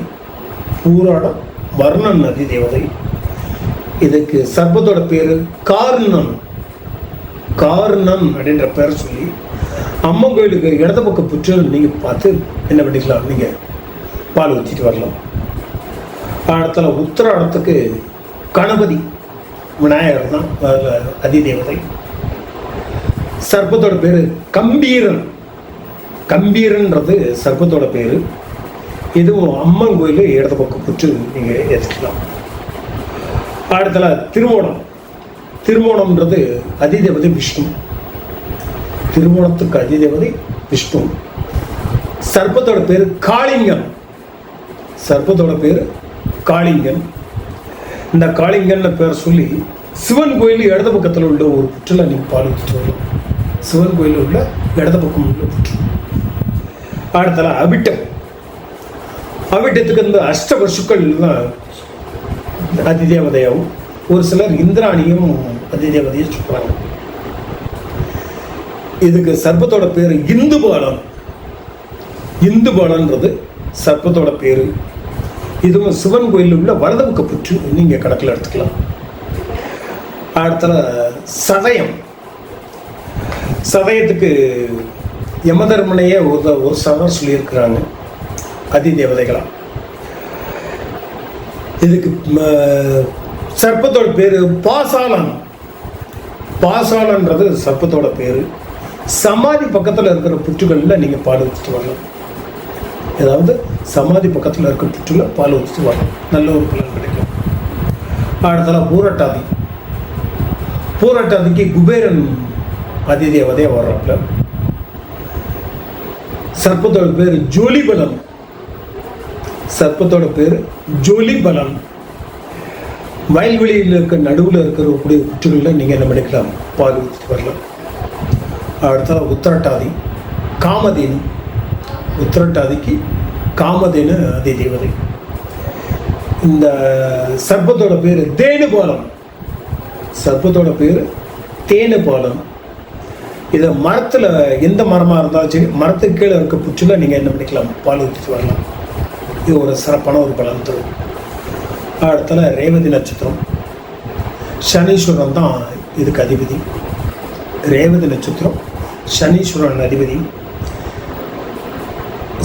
பூராடம் வர்ணன் அதிதேவதை. இதுக்கு சர்ப்பத்தோட பேரு கார்ணன். கார்ணன் அப்படின்ற பேரை சொல்லி அம்மன் கோயிலுக்கு இடது பக்க புற்று நீங்கள் பார்த்து என்ன பண்ணிக்கலாம், நீங்கள் பால் ஊற்றிட்டு வரலாம். அடுத்தால உத்திராடத்துக்கு கணபதி விநாயகர் தான் அதிதேவதை. சர்ப்பத்தோட பேரு கம்பீரன். கம்பீரன்றது சர்ப்பத்தோட பேரு. இதுவும் அம்மன் கோயில் இடது பக்கம் புற்று நீங்கள் ஏற்றுக்கலாம். அடுத்தால திருவோணம். திருவோணம்ன்றது அதிதேவதை விஷ்ணு. திருவோணத்துக்கு அதிதேவதை விஷ்ணு. சர்ப்பத்தோட பேரு காளிங்கன். சர்ப்பத்தோட பேரு காளிங்கன். இந்த காளிங்கன் பேர் சொல்லி சிவன் கோயில் இடது பக்கத்தில் உள்ள ஒரு புற்றில் நீங்கள் பால் ஊற்றிட்டு வரலாம். சிவன் கோயில் உள்ள இடது பக்கம் உள்ள புற்று. அடுத்தால அவிட்டம். அவிட்டத்துக்கு இந்த அஷ்டவசுக்கள் தான் அதிதேவதையாகவும் ஒரு சிலர் இந்திராணியும் அதிதேவதையை சொல்றாங்க. இதுக்கு சர்ப்பத்தோட பேரு இந்துபாலன். இந்துபாலன்றது சர்ப்பத்தோட பேரு. இதுவும் சிவன் கோயிலில் உள்ள வலது பக்க புற்று நீங்கள் கணக்கில் எடுத்துக்கலாம். அடுத்தால சதயம். சதயத்துக்கு யமதர்மனையே ஒரு சவர் சொல்லியிருக்கிறாங்க அதிதேவதைகளா. இதுக்கு சர்ப்பத்தோட பேரு பாசாலன். பாசாலன்றது சர்ப்பத்தோட பேரு. சமாதி பக்கத்தில் இருக்கிற புற்றுகளில் நீங்கள் பால் ஊற்றிட்டு வரலாம். ஏதாவது சமாதி பக்கத்தில் இருக்கிற புற்றுல பால் ஊற்றிட்டு வரலாம். நல்ல ஒரு பலன் கிடைக்கும். அடுத்தால பூரட்டாதி. பூரட்டாதிக்கு குபேரன் அதிதேவதையாக வர்றாப்புல. சர்ப்பத்தோட பேரு ஜோலிபலன். சர்ப்பத்தோட பேரு ஜோலிபலன். வயல்வெளியில் இருக்க நடுவில் இருக்கிற புற்றுகளில் நீங்கள் என்ன பண்ணிக்கலாம், பால் ஊற்றிட்டு வரலாம். அடுத்தால உத்திரட்டாதி காமதேனு. உத்திரட்டாதிக்கு காமதேனு அதிதேவதை. இந்த சர்ப்பத்தோட பேரு தேனுபாலம். சர்ப்பத்தோட பேரு தேனுபாலம். இதை மரத்தில் எந்த மரமாக இருந்தாலும் சரி, மரத்துக்கு கீழே இருக்க புற்றுல நீங்கள் என்ன பண்ணிக்கலாம், பால் ஊற்றிட்டு வரலாம். இது ஒரு சிறப்பான ஒரு பலன் தரும். அடுத்தால ரேவதி நட்சத்திரம். சனீஸ்வரன் தான் இதுக்கு அதிபதி. ரேவதி நட்சத்திரம் சனீஸ்வரன் அதிபதி.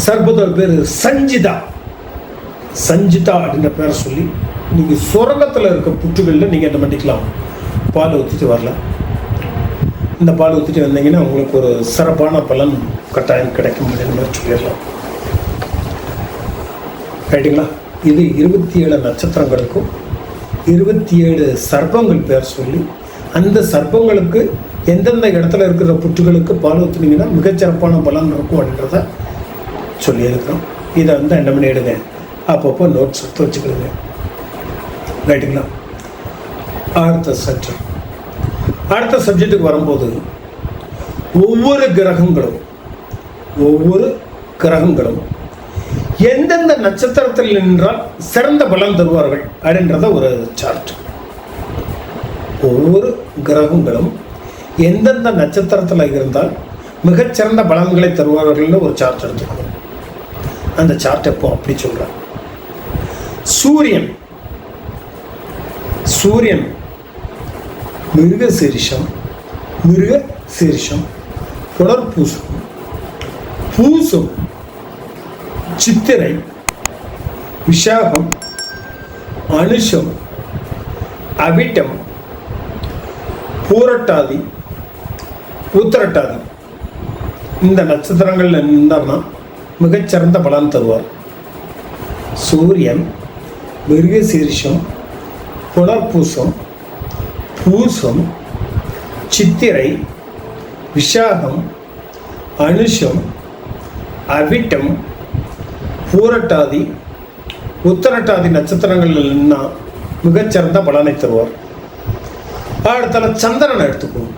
சர்ப்பத்தோட பேர் சஞ்சிதா. சஞ்சிதா அப்படின்ற பேரை சொல்லி நீங்கள் சுரங்கத்தில் இருக்க புற்றுகளில் நீங்கள் என்ன பண்ணிக்கலாம், பால் ஊற்றிட்டு வரலாம். இந்த பால் ஊற்றிட்டு வந்தீங்கன்னா உங்களுக்கு ஒரு சிறப்பான பலன் கட்டாயம் கிடைக்கும் அப்படின்னு மாதிரி சொல்லிடலாம். ரைட்டுங்களா? இது 27 நட்சத்திரங்களுக்கும் 27 சர்ப்பங்கள் பேர் சொல்லி அந்த சர்ப்பங்களுக்கு எந்தெந்த இடத்துல இருக்கிற புற்றுகளுக்கு பால் ஊற்றுனீங்கன்னா மிகச்சிறப்பான பலன் இருக்கும் அப்படின்றத சொல்லியிருக்கிறோம். இதை வந்து என்ன பண்ணிடுங்க, அப்பப்போ நோட்ஸ் எடுத்து வச்சுக்கிடுங்க. ரைட்டுங்களா? அடுத்த சப்ஜெக்டுக்கு வரும்போது ஒவ்வொரு கிரகங்களும் எந்தெந்த நட்சத்திரத்தில் நின்றால் சிறந்த பலன் தருவார்கள் அப்படின்றத ஒரு சார்ட். ஒவ்வொரு கிரகங்களும் எந்தெந்த நட்சத்திரத்தில் இருந்தால் மிகச்சிறந்த பலன்களை தருவார்கள்னு ஒரு சார்ட் எடுத்துக்கணும். அந்த சார்ட் எப்போ அப்படி சொல்கிறேன். சூரியன் மிருகசீரிஷம் புனர்பூசம் பூசம் சித்திரை விஷாகம் அனுஷம் அவிட்டம் பூரட்டாதி உத்திரட்டாதி இந்த நட்சத்திரங்கள் இருந்தார்னா மிகச்சிறந்த பலன் தருவார். சூரியன் மிருகசீரிஷம் புனர்பூசம் பூசம் சித்திரை விஷாகம் அனுஷம் அவிட்டம் பூரட்டாதி உத்திரட்டாதி நட்சத்திரங்கள் நின்னா மிகச்சிறந்த பலனை தருவார். அடுத்தால சந்திரனை எடுத்துக்கணும்.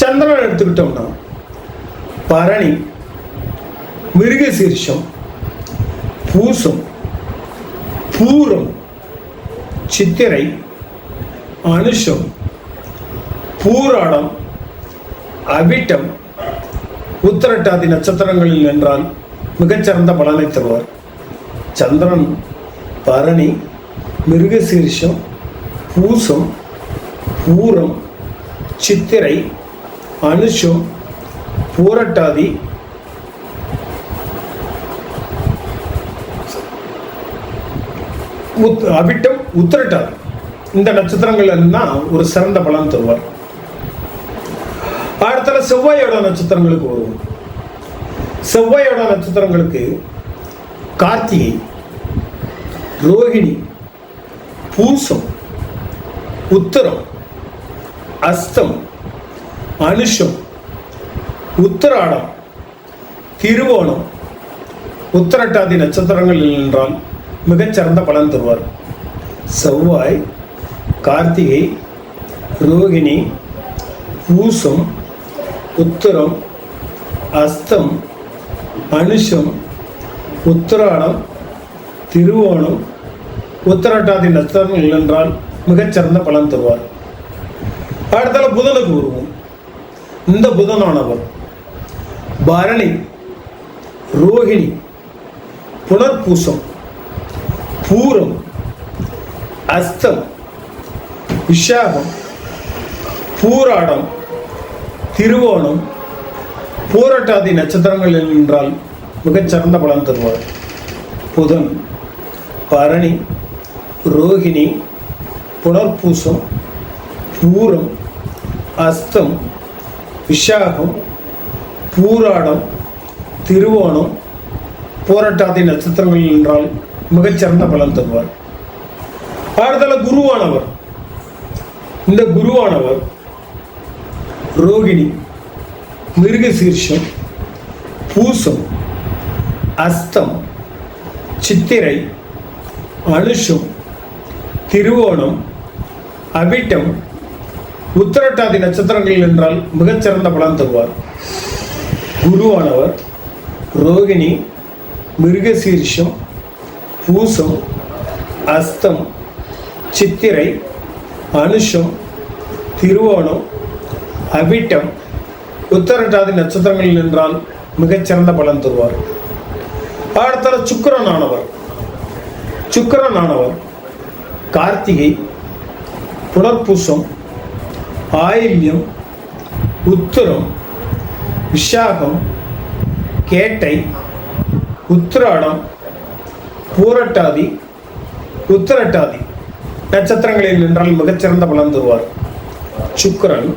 சந்திரன் எடுத்துக்கிட்டோம்னா பரணி மிருகசீரிஷம் பூசம் பூரம் சித்திரை அனுஷம் பூராடம் அவிட்டம் உத்திரட்டாதி நட்சத்திரங்களில் நின்றால் மிகச்சிறந்த பலனை தருவார். சந்திரன் பரணி மிருகசீரிஷம் பூசம் பூரம் சித்திரை அனுஷம் பூரட்டாதி அவிட்டம் உத்திரட்டாதி இந்த நட்சத்திரங்கள் ஒரு சிறந்த பலன் தருவார். அடுத்த செவ்வாயோட நட்சத்திரங்களுக்கு வருவோம். செவ்வாயோட நட்சத்திரங்களுக்கு கார்த்திகை ரோகிணி பூசம் உத்திரம் அஸ்தம் அனுஷம் உத்திராடம் திருவோணம் உத்திரட்டாதி நட்சத்திரங்கள் என்றால் மிகச்சிறந்த பலன் தருவார். செவ்வாய் கார்த்திகை ரோகிணி பூசம் உத்திரம் அஸ்தம் அனுஷம் உத்திராடம் திருவோணம் உத்திரட்டாதி நட்சத்திரங்கள் என்றால் மிகச்சிறந்த பலன் தருவார். அடுத்தால புதனுக்கு வருவோம். இந்த புதனானவர் பரணி ரோகிணி புனர்பூசம் பூரம் அஸ்தம் விஷாகம் பூராடம் திருவோணம் பூரட்டாதி நட்சத்திரங்கள் என்றால் மிகச்சிறந்த பலன் தருவார். புதன் பரணி ரோகிணி புனர்பூசம் பூரம் அஸ்தம் விஷாகம் பூராடம் திருவோணம் பூரட்டாதி நட்சத்திரங்கள் என்றால் மிகச்சிறந்த பலன் தருவார். அடுத்தல குருவானவர். இந்த குருவானவர் ரோகிணி மிருகசீர்ஷம் பூசம் அஸ்தம் சித்திரை அனுஷம் திருவோணம் அவிட்டம் உத்திரட்டாதி நட்சத்திரங்கள் என்றால் மிகச்சிறந்த பலன் தருவார். குருவானவர் ரோகிணி மிருகசீர்ஷம் பூசம் அஸ்தம் சித்திரை அனுஷம் திருவோணம் அவிட்டம் உத்திரட்டாதி நட்சத்திரங்கள் என்றால் மிகச்சிறந்த பலன் தருவார். அடுத்த சுக்கிரனானவர் கார்த்திகை புனர்பூசம் ஆயில்யம் உத்திரம் விஷாகம் கேட்டை உத்திராடம் பூரட்டாதி உத்திரட்டாதி நட்சத்திரங்களில் நின்றால் மிகச்சிறந்த பலன் தருவார். சுக்கிரன்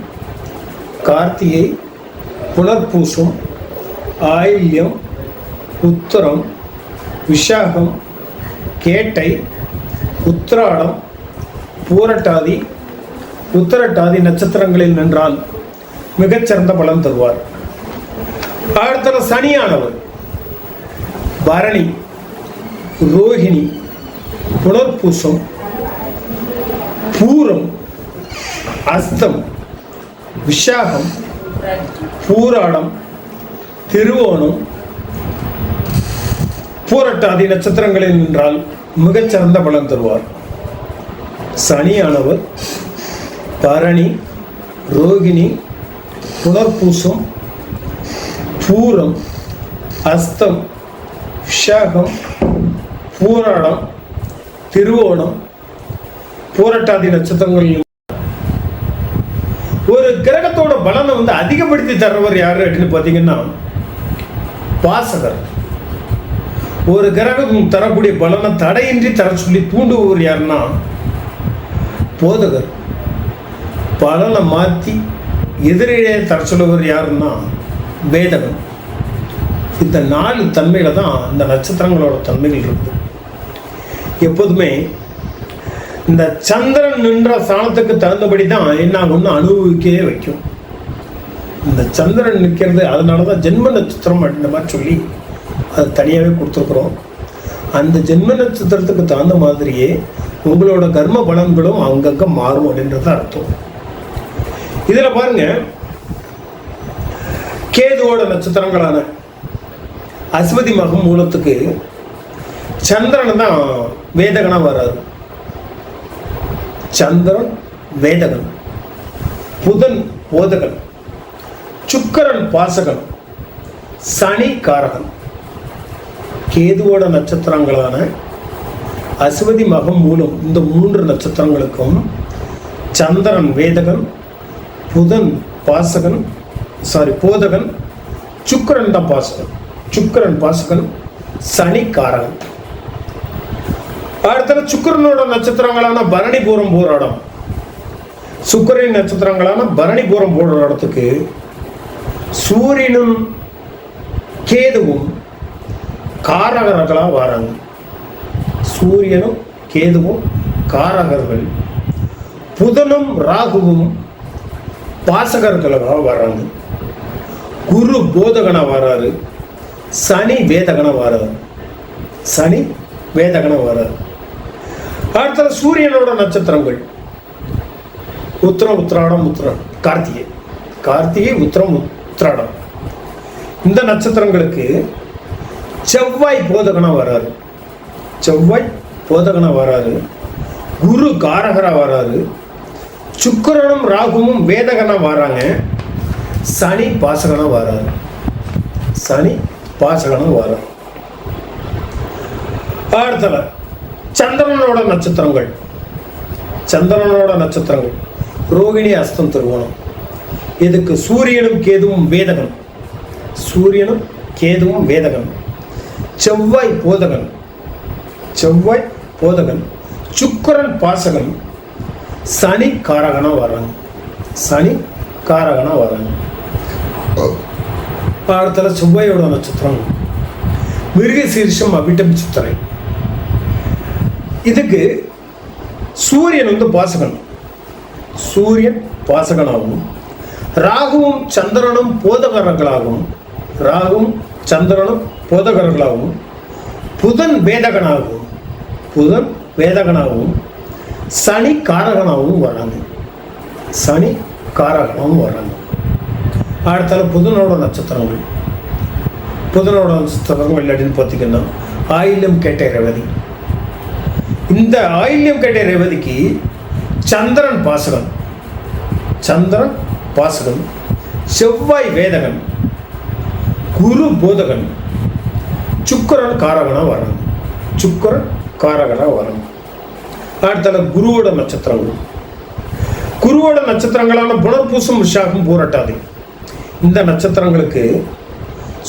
கார்த்திகை புனர்பூசம் ஆயில்யம் உத்திரம் விஷாகம் கேட்டை உத்திராடம் பூரட்டாதி உத்திரட்டாதி நட்சத்திரங்களில் நின்றால் மிகச்சிறந்த பலன் தருவார். அடுத்த சனியானவர் பரணி ரோகிணி புனர்பூசம் பூரம் அஸ்தம் விஷாகம் பூராடம் திருவோணம் பூரட்டாதி நட்சத்திரங்களில் நின்றால் மிகச்சிறந்த பலன் தருவார். சனியானவர் பரணி ரோகிணி, புனர்பூசம், பூரம், அஸ்தம், விஷாகம், பூராடம், திருவோணம், பூரட்டாதி நட்சத்திரங்கள். ஒரு கிரகத்தோட பலனை அதிகப்படுத்தி தர்றவர் யாரு அப்படின்னு பார்த்தீங்கன்னா பாசகர். ஒரு கிரகம் தரக்கூடிய பலனை தடையின்றி தர சொல்லி தூண்டுபவர் யாருன்னா போதகர். பலனை மாற்றி எதிரிலே தர சொல்லுவர் யாருன்னா வேதகன். இந்த 4 தன்மையில தான் இந்த நட்சத்திரங்களோட தன்மைகள் இருக்குது. எப்போதுமே இந்த சந்திரன் நின்ற ஸ்தானத்துக்கு தகுந்தபடி தான் என்ன ஆகும்னு அனுபவிக்கவே வைக்கும். இந்த சந்திரன் நிற்கிறது, அதனால தான் ஜென்ம நட்சத்திரம் அப்படின்ற மாதிரி சொல்லி அது தனியாகவே கொடுத்துருக்குறோம். அந்த ஜென்ம நட்சத்திரத்துக்கு தகுந்த மாதிரியே உங்களோட கர்ம பலன்களும் அங்கங்கே மாறும் அப்படின்றது அர்த்தம். இதில் பாருங்க, கேதுவோட நட்சத்திரங்களான அஸ்வதி மகம் மூலத்துக்கு சந்திரன் தான் வேதகனா வர்றாரு. சந்திரன் வேதகன், புதன் போதகன், சுக்கிரன் பாசகன், சனி காரகன். கேதுவோட நட்சத்திரங்களான அஸ்வதி மகம் மூலம் இந்த 3 நட்சத்திரங்களுக்கும் சந்திரன் வேதகன், புதன் பாசகன், போதகன், சுக்கிரன் தான் பாசகன். சுக்கிரன் பாசகன், சனி காரகன். அடுத்த சுக்கிரனோட நட்சத்திரங்களான பரணிபூரம் போராடம். சுக்கிரன் நட்சத்திரங்களான பரணிபூரம் போராடத்துக்கு சூரியனும் கேதுவும் காரகர்களாக வராங்க. சூரியனும் கேதுவும் காரகர்கள், புதனும் ராகுவும் பாசகர்களாக வராங்க. குரு போதகனா வராரு, சனி வேதகனா வராரு. சனி வேதகனா வராரு. அடுத்த சூரியனோட நட்சத்திரங்கள் உத்திரம், உத்திராடம், கார்த்திகை. கார்த்திகை, உத்திரம், உத்திராடம். இந்த நட்சத்திரங்களுக்கு செவ்வாய் போதகனா வராரு. செவ்வாய் போதகனா வராரு. குரு காரகரா வராரு. சுக்கிரனும் ராகுவும் வேதகனா வராங்க. சனி பாசகனா வராரு. சனி பாசகனா வராரு. அடுத்தல சந்திரனோட நட்சத்திரங்கள். சந்திரனோட நட்சத்திரங்கள் ரோகிணி, அஸ்தம், திருவோணம். இதுக்கு சூரியனும் கேதுவும் வேதகன். சூரியனும் கேதுவும் வேதகன். செவ்வாய் போதகன். செவ்வாய் போதகன். சுக்கிரன் பாசகன். சனி காரகனா வர்றாங்க. சனி காரகனா வர்றாங்க. அடுத்தல செவ்வாயோட நட்சத்திரம் மிருகசீரிஷம், அபிட்டம், சித்திரை. இதுக்கு சூரியன் பாசகன். சூரியன் பாசகனாகவும் ராகுவும் சந்திரனும் போதகர்களாகவும், ராகுவும் சந்திரனும் போதகர்களாகவும், புதன் வேதகனாகவும், புதன் வேதகனாகவும், சனி காரகனாகவும் வராங்க. சனி காரகனாகவும் வராங்க. அடுத்தால புதனோட நட்சத்திரங்கள். புதனோட நட்சத்திரங்கள் அப்படின்னு பார்த்தீங்கன்னா ஆயில்யம் கேட்ட ரேவதி. இந்த ஆயில்யம் கேட்ட ரேவதிக்கு சந்திரன் பாசகன். சந்திரன் பாசகன், செவ்வாய் வேதகன், குரு போதகன், சுக்கிரன் காரகனா வராங்க. சுக்கிரன் காரகனா வராங்க. அடுத்தால குருவோட நட்சத்திரங்கள். குருவோட நட்சத்திரங்களான புனர்பூசம், விஷாகம், பூரட்டாதி. இந்த நட்சத்திரங்களுக்கு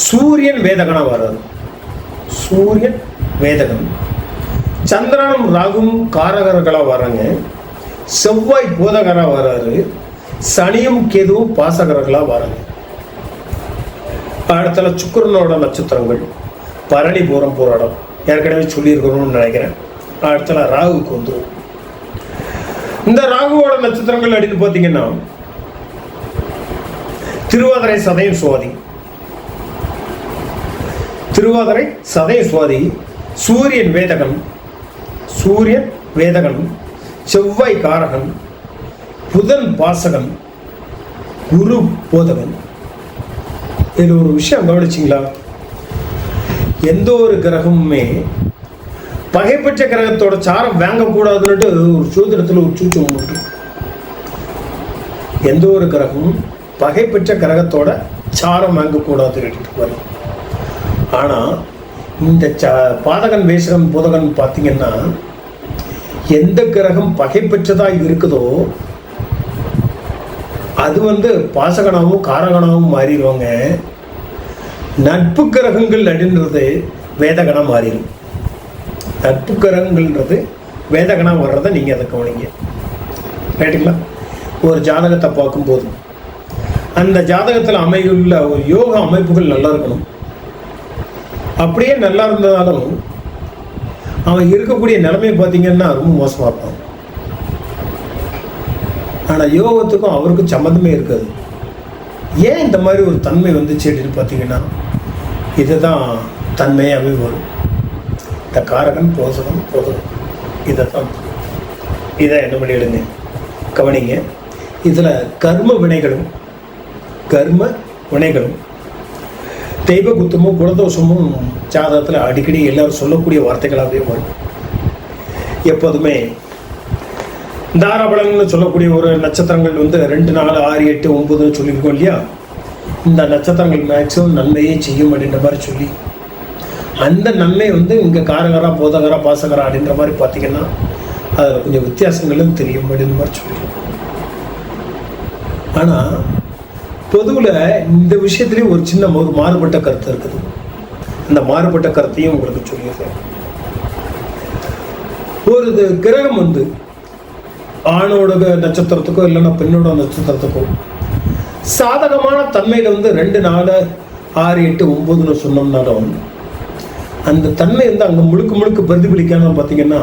சூரியன் வேதகனா வராது. சூரியன் வேதகன். சந்திரனும் ராகுவும் காரகர்களா வராங்க. செவ்வாய் போதகரா வராரு. சனியும் கேதுவும் பாசகர்களா வராங்க. அடுத்தால சுக்கிரனோட நட்சத்திரங்கள் பரணி, பூரம், போராடம். ஏற்கனவே சொல்லியிருக்கணும்னு நினைக்கிறேன். அடுத்தால ராகுக்கு வந்துடும். இந்த ராகுவோட நட்சத்திரங்கள் அப்படின்னு பார்த்தீங்கன்னா திருவாதிரை, சதயம், சுவாதி. திருவாதிரை, சதயம், சுவாதி. சூரியன் வேதகன். சூரியன் வேதகன். செவ்வாய் காரகன். புதன் பாசகன். குரு போதகன். இதில் ஒரு விஷயம் கவனிச்சிங்களா? எந்த ஒரு கிரகமுமே பகைப்பற்ற கிரகத்தோட சாரம் வாங்கக்கூடாதுன்னுட்டு ஒரு சூத்திரத்தில் ஒரு சூச்சம் உண்டு. எந்த ஒரு கிரகமும் பகை பெற்ற கிரகத்தோட சாரம் வாங்கக்கூடாது வரும். ஆனால் இந்த பாதகன் வேசகன் பூதகன் பார்த்தீங்கன்னா எந்த கிரகம் பகை பெற்றதாக இருக்குதோ அது பாசகனாகவும் காரகனாகவும் மாறிடுவாங்க. நட்பு கிரகங்கள் அப்படின்றது வேதகனாக மாறிடும். நட்பு கிரகங்கள்ன்றது வேதகனாக வர்றதை நீங்கள் அதை கவனிங்க. ரைட்டுங்களா? ஒரு ஜாதகத்தை பார்க்கும்போது அந்த ஜாதகத்தில் அமையுள்ள ஒரு யோக அமைப்புகள் நல்லா இருக்கணும். அப்படியே நல்லா இருந்ததாலும் அவன் இருக்கக்கூடிய நிலைமை பார்த்தீங்கன்னா ரொம்ப மோசமாக இருப்பான். ஆனால் யோகத்துக்கும் அவருக்கும் சம்மந்தமே இருக்காது. ஏன் இந்த மாதிரி ஒரு தன்மை வந்துச்சு அப்படின்னு பார்த்தீங்கன்னா இதுதான் தன்மையாகவே வரும். இந்த காரகன் போசகம் இதை என்ன பண்ணிடுங்க, கவனிங்க. இதில் கர்ம வினைகளும் தெய்வ குத்தமும் குலதோஷமும் ஜாதகத்தில் அடிக்கடி எல்லாரும் சொல்லக்கூடிய வார்த்தைகளாகவே வரும். எப்போதுமே தாராபலன்னு சொல்லக்கூடிய ஒரு நட்சத்திரங்கள் 2, 4, 6, 8, 9 சொல்லியிருக்கோம் இல்லையா? இந்த நட்சத்திரங்கள் மேக்சிமம் நன்மையே செய்யும் அப்படின்ற மாதிரி சொல்லி அந்த நன்மை இங்கே காரகரா போதகரா பாசகரா அப்படின்ற மாதிரி பார்த்தீங்கன்னா அதில் கொஞ்சம் வித்தியாசங்களும் தெரியும் அப்படின்ற மாதிரி சொல்லி. ஆனால் பொதுவில் இந்த விஷயத்துலேயும் ஒரு சின்ன ஒரு மாறுபட்ட கருத்து இருக்குது. அந்த மாறுபட்ட கருத்தையும் உங்களுக்கு சொல்லிடுறேன். ஒரு கிரகம் ஆணோட நட்சத்திரத்துக்கோ இல்லைன்னா பெண்ணோட நட்சத்திரத்துக்கோ சாதகமான தன்மையில் 2, 4, 6, 8, 9 சொன்னோம்னாலும் அந்த தன்மை அங்கே முழுக்க பிரதிபலிக்காம பார்த்தீங்கன்னா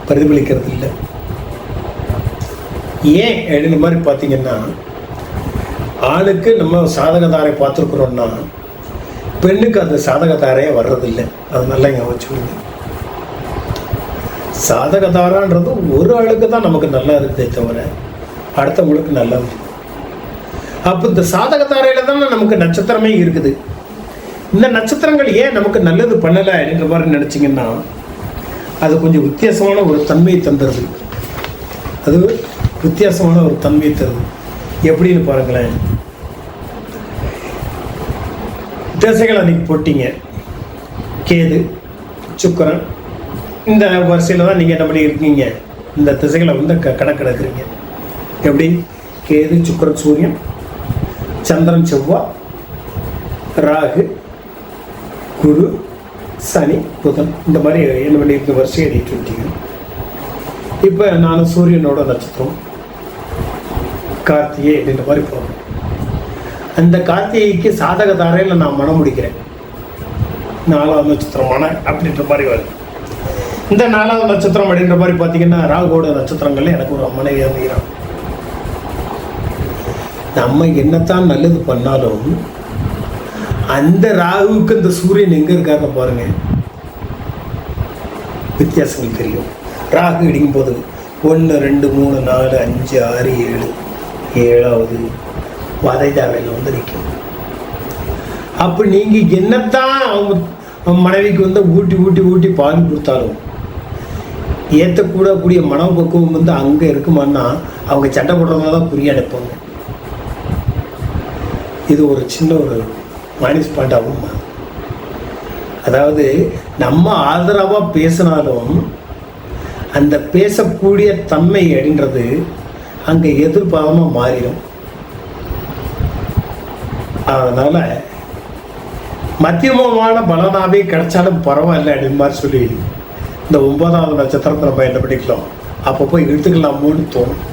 பிரதிபலிக்கிறது இல்லை. ஏன் அப்படின்னு மாதிரி பார்த்தீங்கன்னா ஆணுக்கு நம்ம சாதகதாரை பார்த்துருக்குறோம்னா பெண்ணுக்கு அந்த சாதகதாரையே வர்றதில்லை. அது நல்லா இங்கே வச்சுக்கோங்க. சாதகதாரான்றது ஒரு ஆளுக்கு தான் நமக்கு நல்லா இருக்குதே தவிர அடுத்தவங்களுக்கு நல்லது. அப்போ இந்த சாதகதாரையில தானே நமக்கு நட்சத்திரமே இருக்குது. இந்த நட்சத்திரங்கள் ஏன் நமக்கு நல்லது பண்ணலை அப்படின்ற மாதிரி நினச்சிங்கன்னா அது கொஞ்சம் வித்தியாசமான ஒரு தன்மையை தந்துடுது. அது வித்தியாசமான ஒரு தன்மையை தருது. எப்படின்னு பாருங்களேன். திசைகள் அன்னைக்கு போட்டிங்க, கேது சுக்கிரன் இந்த வரிசையில் தான் நீங்கள் என்ன பண்ணியிருக்கீங்க, இந்த திசைகளை கணக்கெடுக்கிறீங்க. எப்படி? கேது சுக்கிரன் சூரியன், சந்திரன் செவ்வாய், ராகு குரு சனி புதன், இந்த மாதிரி என்ன பண்ணியிருக்க வரிசையை எழுதிட்டு விட்டீங்க. இப்போ நான் சூரியனோட நட்சத்திரம் கார்த்திகை அப்படின்ற மாதிரி போகிறேன். அந்த கார்த்திகைக்கு சாதக தாரையில் நான் மனம் முடிக்கிறேன். 4வது நட்சத்திரம் மன அப்படின்ற மாதிரி வருது. இந்த 4வது நட்சத்திரம் அப்படின்ற மாதிரி பார்த்தீங்கன்னா ராகுவோட நட்சத்திரங்கள்ல எனக்கு ஒரு மனைவி அமைகிறான். நம்ம என்னத்தான் நல்லது பண்ணாலும் அந்த ராகுவுக்கு இந்த சூரியன் எங்கே இருக்காருன்னு பாருங்க, வித்தியாசங்கள் தெரியும். ராகு இடிக்கும் போது 1, 2, 3, 4, 5, 6, 7 7வது வதைதாரையில் நிற்கும். அப்போ நீங்கள் என்னத்தான் அவங்க மனைவிக்கு ஊட்டி பால் கொடுத்தாலும் ஏற்றக்கூடக்கூடிய மனப்பக்குவம் அங்கே இருக்குமான்னா அவங்க சண்டை போடுறதா தான் புரிய அனுப்பாங்க. இது ஒரு சின்ன ஒரு மைனஸ் பாயிண்டாகவும். அதாவது நம்ம ஆதரவாக பேசினாலும் அந்த பேசக்கூடிய தன்மை அப்படின்றது அங்கே எதிர்பார்ப்பாக மாறிடும். அதனால் மத்தியமமான பலனாகவே கிடைச்சாலும் பரவாயில்ல அப்படின்னு மாதிரி சொல்லி இந்த 9வது நட்சத்திரத்தை நம்ம என்ன பண்ணிக்கலாம், அப்பப்போ எடுத்துக்கலாமோன்னு தோணும்.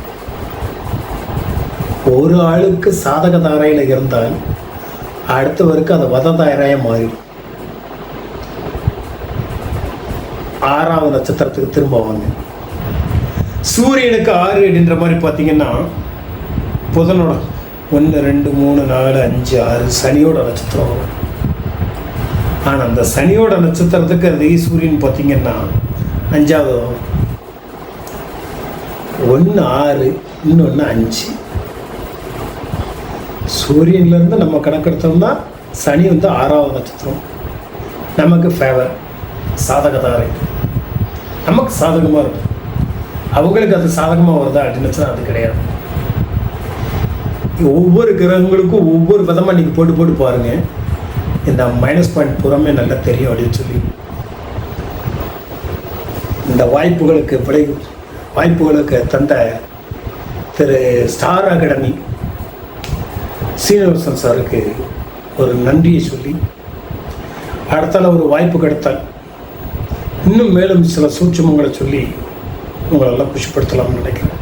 ஒரு ஆளுக்கு சாதக தாரையில் இருந்தால் அடுத்தவருக்கு அது வத தாரையாக மாறிடும். 6வது நட்சத்திரத்துக்கு திரும்ப வாங்க. சூரியனுக்கு 6 அப்படின்ற மாதிரி பார்த்தீங்கன்னா புதனோட 1, 2, 3, 4, 5, 6 சனியோட நட்சத்திரம் வரும். ஆனால் அந்த சனியோட நட்சத்திரத்துக்கு அதே சூரியன் பார்த்தீங்கன்னா 5வது வரும். 1, 6 இன்னொன்று 5. சூரியன்லேருந்து நம்ம கணக்கெடுத்தோம்னா சனி 6வது நட்சத்திரம் நமக்கு ஃபேவர், சாதகதாரை, நமக்கு சாதகமாக இருக்கும். அவங்களுக்கு அது சாதகமாக வருதா அப்படின்னு அது கிடையாது. ஒவ்வொரு கிரகங்களுக்கும் ஒவ்வொரு விதமாக நீங்கள் போட்டு போட்டு பாருங்கள், இந்த மைனஸ் பாயிண்ட் புறமே நல்லா தெரியும் அப்படின்னு சொல்லி இந்த வாய்ப்புகளுக்கு தந்த திரு ஸ்டார் அகாடமி சீனிவாசன் சாருக்கு ஒரு நன்றியை சொல்லி, அடுத்தால ஒரு வாய்ப்பு கிடைத்தால் இன்னும் மேலும் சில சூட்சுமங்களை சொல்லி உங்களெல்லாம் புஷ்படுத்தலாம்னு நினைக்கிறேன்.